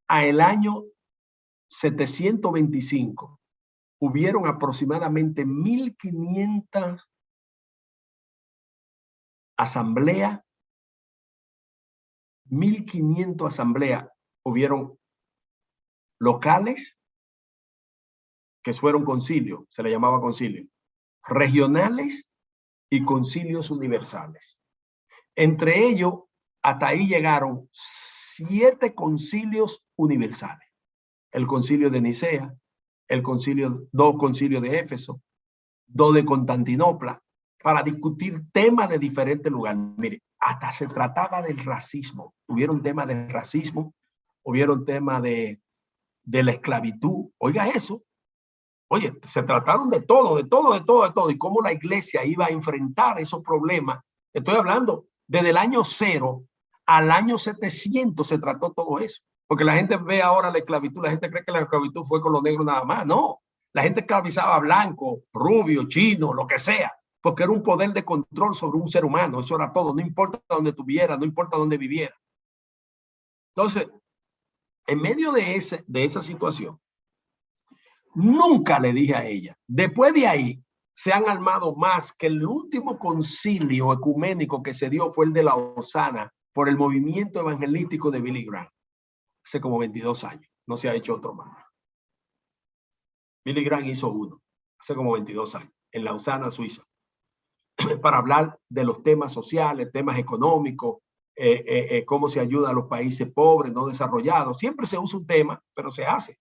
a el año 725, hubieron aproximadamente 1.500 asambleas, 1.500 asambleas hubieron locales, que fueron concilios, se le llamaba concilio, regionales y concilios universales. Entre ellos, hasta ahí llegaron 7 concilios universales. El concilio de Nicea, dos concilios de Éfeso, 2 de Constantinopla, para discutir temas de diferentes lugares. Mire, hasta se trataba del racismo. Hubieron temas de racismo, hubieron temas de la esclavitud. Oiga eso. Oye, se trataron de todo. Y cómo la iglesia iba a enfrentar esos problemas. Estoy hablando desde el año 0 al año 700 se trató todo eso. Porque la gente ve ahora la esclavitud, la gente cree que la esclavitud fue con los negros nada más. No, la gente esclavizaba a blanco, rubio, chino, lo que sea, porque era un poder de control sobre un ser humano. Eso era todo, no importa dónde tuviera, no importa dónde viviera. Entonces, en medio de esa situación, nunca le dije a ella, después de ahí, se han armado más, que el último concilio ecuménico que se dio fue el de Lausana por el movimiento evangelístico de Billy Graham. Hace como 22 años. No se ha hecho otro más. Billy Graham hizo uno hace como 22 años en Lausana, Suiza, para hablar de los temas sociales, temas económicos, cómo se ayuda a los países pobres, no desarrollados. Siempre se usa un tema, pero se hace.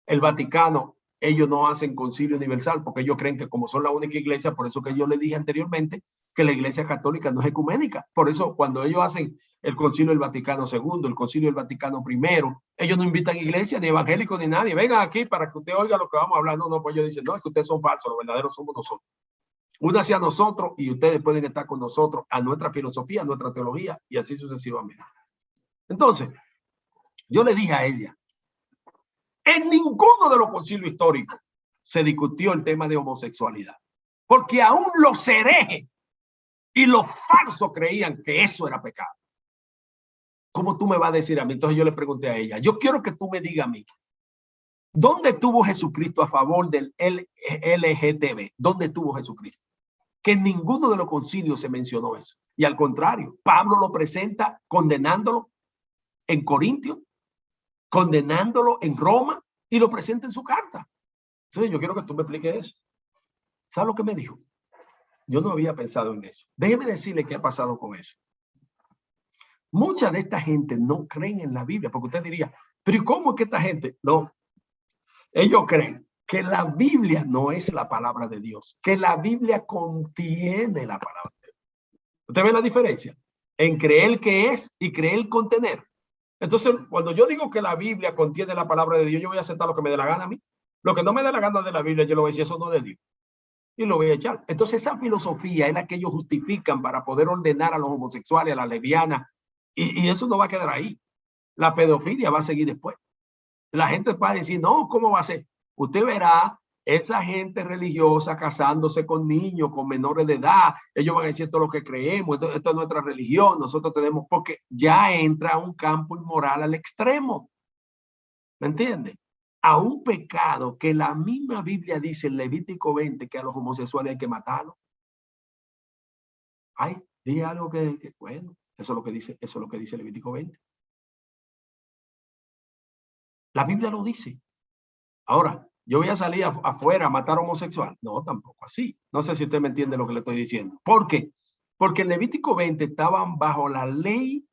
El Vaticano, ellos no hacen concilio universal porque ellos creen que como son la única iglesia, por eso que yo les dije anteriormente que la iglesia católica no es ecuménica. Por eso cuando ellos hacen el concilio del Vaticano II, el concilio del Vaticano I, ellos no invitan iglesias, ni evangélicos, ni nadie. Vengan aquí para que usted oiga lo que vamos a hablar. No, pues ellos dicen, no, es que ustedes son falsos, los verdaderos somos nosotros. Únanse a nosotros y ustedes pueden estar con nosotros, a nuestra filosofía, a nuestra teología y así sucesivamente. Entonces, yo le dije a ella, en ninguno de los concilios históricos se discutió el tema de homosexualidad, porque aún los herejes y los falsos creían que eso era pecado. ¿Cómo tú me vas a decir a mí? Entonces yo le pregunté a ella, yo quiero que tú me digas a mí, ¿dónde tuvo Jesucristo a favor del LGTB? ¿Dónde tuvo Jesucristo? Que en ninguno de los concilios se mencionó eso. Y al contrario, Pablo lo presenta condenándolo en Corintios, condenándolo en Roma y lo presenta en su carta. Entonces yo quiero que tú me expliques eso. ¿Sabes lo que me dijo? Yo no había pensado en eso. Déjeme decirle qué ha pasado con eso. Mucha de esta gente no creen en la Biblia, porque usted diría, pero ¿y cómo es que esta gente? No, ellos creen que la Biblia no es la palabra de Dios, que la Biblia contiene la palabra de Dios. ¿Usted ve la diferencia? En creer que es y creer contener. Entonces, cuando yo digo que la Biblia contiene la palabra de Dios, yo voy a aceptar lo que me dé la gana a mí. Lo que no me dé la gana de la Biblia, yo lo voy a decir, eso no es de Dios. y lo voy a echar. Entonces esa filosofía es la que ellos justifican para poder ordenar a los homosexuales, a las lesbianas, y eso no va a quedar ahí. La pedofilia va a seguir después. La gente va a decir, no, ¿cómo va a ser? Usted verá esa gente religiosa casándose con niños, con menores de edad. Ellos van a decir, esto es lo que creemos, esto es nuestra religión, nosotros tenemos, porque ya entra a un campo inmoral al extremo. ¿Me entiende? A un pecado que la misma Biblia dice en Levítico 20 que a los homosexuales hay que matarlos. Ay, di algo que bueno, eso es lo que dice Levítico 20. La Biblia lo dice. Ahora, yo voy a salir afuera a matar homosexual. No, tampoco así. No sé si usted me entiende lo que le estoy diciendo. ¿Por qué? Porque en Levítico 20 estaban bajo la ley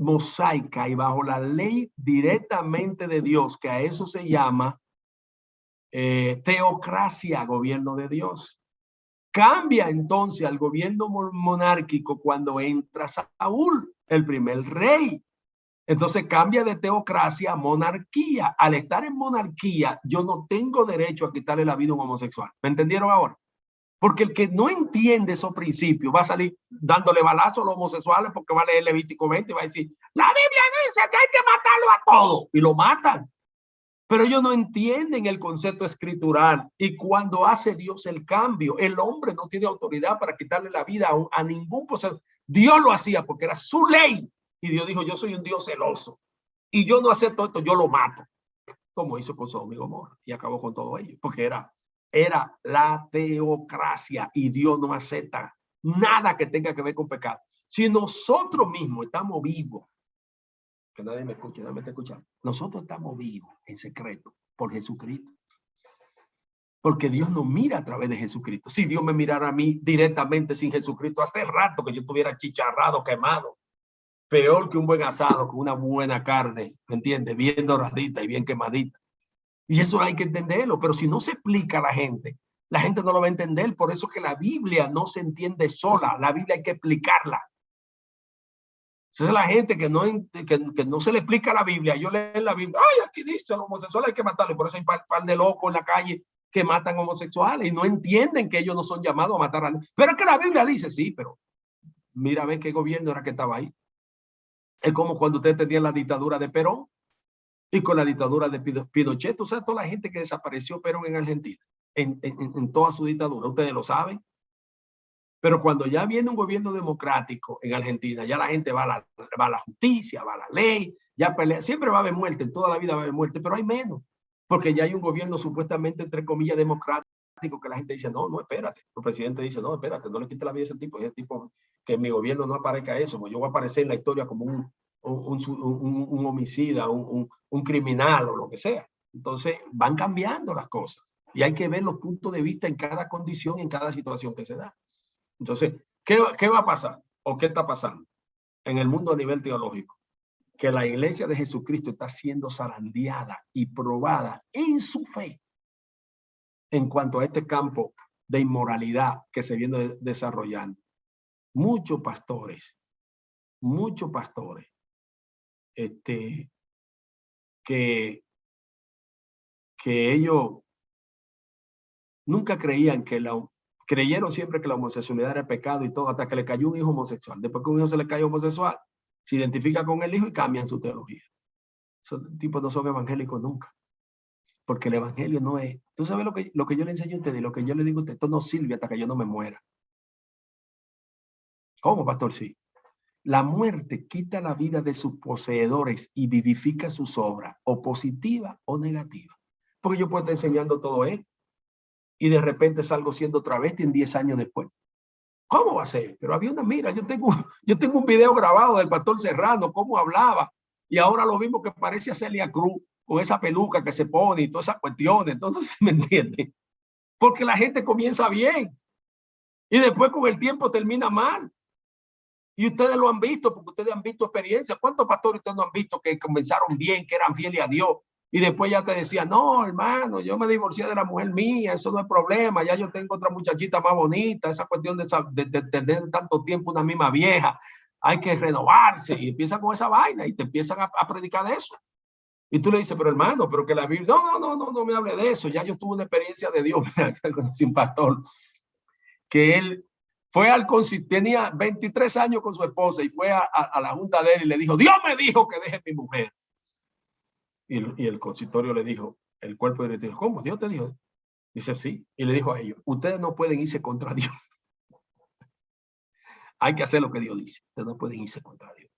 mosaica y bajo la ley directamente de Dios, que a eso se llama teocracia, gobierno de Dios. Cambia entonces al gobierno monárquico cuando entra Saúl, el primer rey. Entonces cambia de teocracia a monarquía. Al estar en monarquía, yo no tengo derecho a quitarle la vida a un homosexual. ¿Me entendieron ahora? Porque el que no entiende esos principios va a salir dándole balazo a los homosexuales porque va a leer Levítico 20 y va a decir, la Biblia dice que hay que matarlo a todos. Y lo matan. Pero ellos no entienden el concepto escritural. Y cuando hace Dios el cambio, el hombre no tiene autoridad para quitarle la vida a ningún poseedor. Dios lo hacía porque era su ley. Y Dios dijo, yo soy un Dios celoso. Y yo no acepto esto, yo lo mato. Como hizo con Sodoma y Gomorra. Y acabó con todo ello. Porque era la teocracia. Y Dios no acepta nada que tenga que ver con pecado. Si nosotros mismos estamos vivos, que nadie me escuche, nadie me está escuchando. Nosotros estamos vivos en secreto por Jesucristo. Porque Dios nos mira a través de Jesucristo. Si Dios me mirara a mí directamente sin Jesucristo, hace rato que yo estuviera chicharrado, quemado. Peor que un buen asado, con una buena carne, ¿me entiendes? Bien doradita y bien quemadita. Y eso hay que entenderlo, pero si no se explica a la gente no lo va a entender. Por eso que la Biblia no se entiende sola, la Biblia hay que explicarla. Esa es la gente que no se le explica la Biblia. Yo leo la Biblia, ay, aquí dice, los homosexuales hay que matarle. Por eso hay un par de locos en la calle que matan homosexuales y no entienden que ellos no son llamados a matar a nadie. Pero es que la Biblia dice, sí, pero mira a ver qué gobierno era que estaba ahí. Es como cuando usted tenía la dictadura de Perón y con la dictadura de Pinochet. O sea, toda la gente que desapareció Perón en Argentina, en toda su dictadura, ustedes lo saben. Pero cuando ya viene un gobierno democrático en Argentina, ya la gente va a la justicia, va a la ley, ya pelea. Siempre va a haber muerte, en toda la vida va a haber muerte, pero hay menos. Porque ya hay un gobierno supuestamente, entre comillas, democrático, que la gente dice, no, espérate. El presidente dice, no, espérate, no le quite la vida a ese tipo, que en mi gobierno no aparezca eso, porque yo voy a aparecer en la historia como un homicida, un criminal o lo que sea. Entonces van cambiando las cosas y hay que ver los puntos de vista en cada condición, en cada situación que se da. Entonces, ¿qué va a pasar? ¿O qué está pasando en el mundo a nivel teológico? Que la iglesia de Jesucristo está siendo zarandeada y probada en su fe en cuanto a este campo de inmoralidad que se viene desarrollando. Muchos pastores, que ellos nunca creían creyeron siempre que la homosexualidad era pecado y todo, hasta que le cayó un hijo homosexual. Después que un hijo se le cae homosexual, se identifica con el hijo y cambian su teología. Esos tipos no son evangélicos nunca. Porque el evangelio no es... Tú sabes lo que yo le enseño a ustedes y lo que yo le digo a ustedes, esto no sirve hasta que yo no me muera. ¿Cómo, pastor? Sí. La muerte quita la vida de sus poseedores y vivifica sus obras, o positiva o negativa. Porque yo puedo estar enseñando todo esto y de repente salgo siendo travesti en 10 años después. ¿Cómo va a ser? Pero había mira, yo tengo un video grabado del pastor Serrano, cómo hablaba, y ahora lo mismo que parece a Celia Cruz, con esa peluca que se pone y todas esas cuestiones. Entonces, ¿me entienden? Porque la gente comienza bien y después con el tiempo termina mal. Y ustedes lo han visto porque ustedes han visto experiencias. ¿Cuántos pastores ustedes no han visto que comenzaron bien, que eran fieles a Dios? Y después ya te decían, no, hermano, yo me divorcié de la mujer mía, eso no es problema, ya yo tengo otra muchachita más bonita, esa cuestión de tener tanto tiempo una misma vieja, hay que renovarse. Y empiezan con esa vaina y te empiezan a predicar de eso. Y tú le dices, pero hermano, pero que la Biblia, no me hable de eso. Ya yo tuve una experiencia de Dios, conocí un pastor, que él fue al concilio, tenía 23 años con su esposa y fue a la junta de él y le dijo, Dios me dijo que deje mi mujer. Y el consistorio le dijo, el cuerpo directivo, ¿cómo? ¿Dios te dijo? Dice, sí. Y le dijo a ellos, ustedes no pueden irse contra Dios. Hay que hacer lo que Dios dice. Ustedes no pueden irse contra Dios.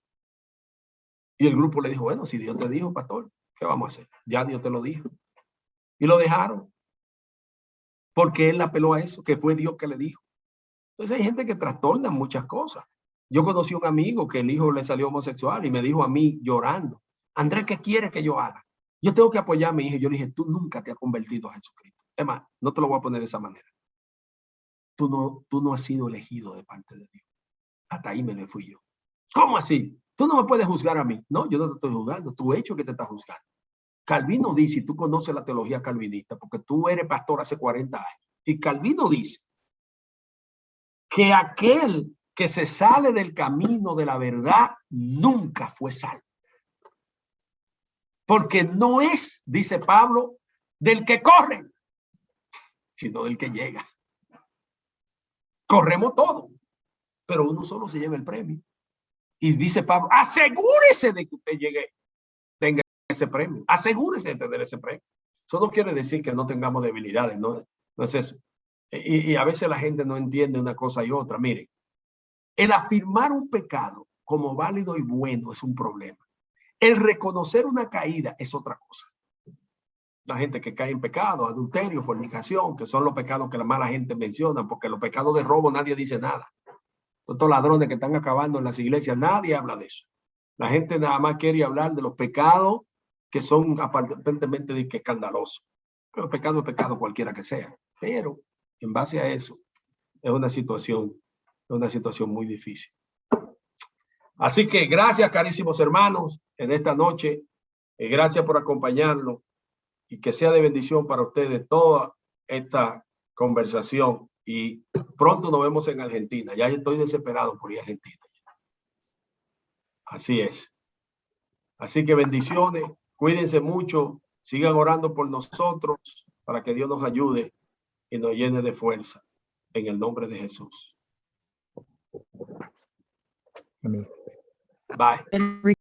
Y el grupo le dijo, bueno, si Dios te dijo, pastor, ¿qué vamos a hacer? Ya Dios te lo dijo. Y lo dejaron. Porque él apeló a eso, que fue Dios que le dijo. Entonces hay gente que trastorna muchas cosas. Yo conocí a un amigo que el hijo le salió homosexual y me dijo a mí llorando, Andrés, ¿qué quieres que yo haga? Yo tengo que apoyar a mi hija. Yo le dije, tú nunca te has convertido a Jesucristo. Es más, no te lo voy a poner de esa manera. Tú no has sido elegido de parte de Dios. Hasta ahí me le fui yo. ¿Cómo así? Tú no me puedes juzgar a mí. No, yo no te estoy juzgando. Tu hecho que te está juzgando. Calvino dice, y tú conoces la teología calvinista, porque tú eres pastor hace 40 años. Y Calvino dice que aquel que se sale del camino de la verdad nunca fue salvo. Porque no es, dice Pablo, del que corre, sino del que llega. Corremos todo, pero uno solo se lleva el premio. Y dice Pablo, asegúrese de que usted tenga ese premio. Asegúrese de tener ese premio. Eso no quiere decir que no tengamos debilidades, no es eso. Y a veces la gente no entiende una cosa y otra. Miren, el afirmar un pecado como válido y bueno es un problema. El reconocer una caída es otra cosa. La gente que cae en pecado, adulterio, fornicación, que son los pecados que la mala gente menciona, porque los pecados de robo nadie dice nada. Estos ladrones que están acabando en las iglesias, nadie habla de eso. La gente nada más quiere hablar de los pecados que son aparentemente escandalosos. Pero pecado es pecado cualquiera que sea. Pero en base a eso es una situación muy difícil. Así que gracias, carísimos hermanos, en esta noche. Gracias por acompañarnos y que sea de bendición para ustedes toda esta conversación. Y pronto nos vemos en Argentina. Ya estoy desesperado por ir a Argentina. Así es. Así que bendiciones. Cuídense mucho. Sigan orando por nosotros para que Dios nos ayude y nos llene de fuerza. En el nombre de Jesús. Amén. Bye.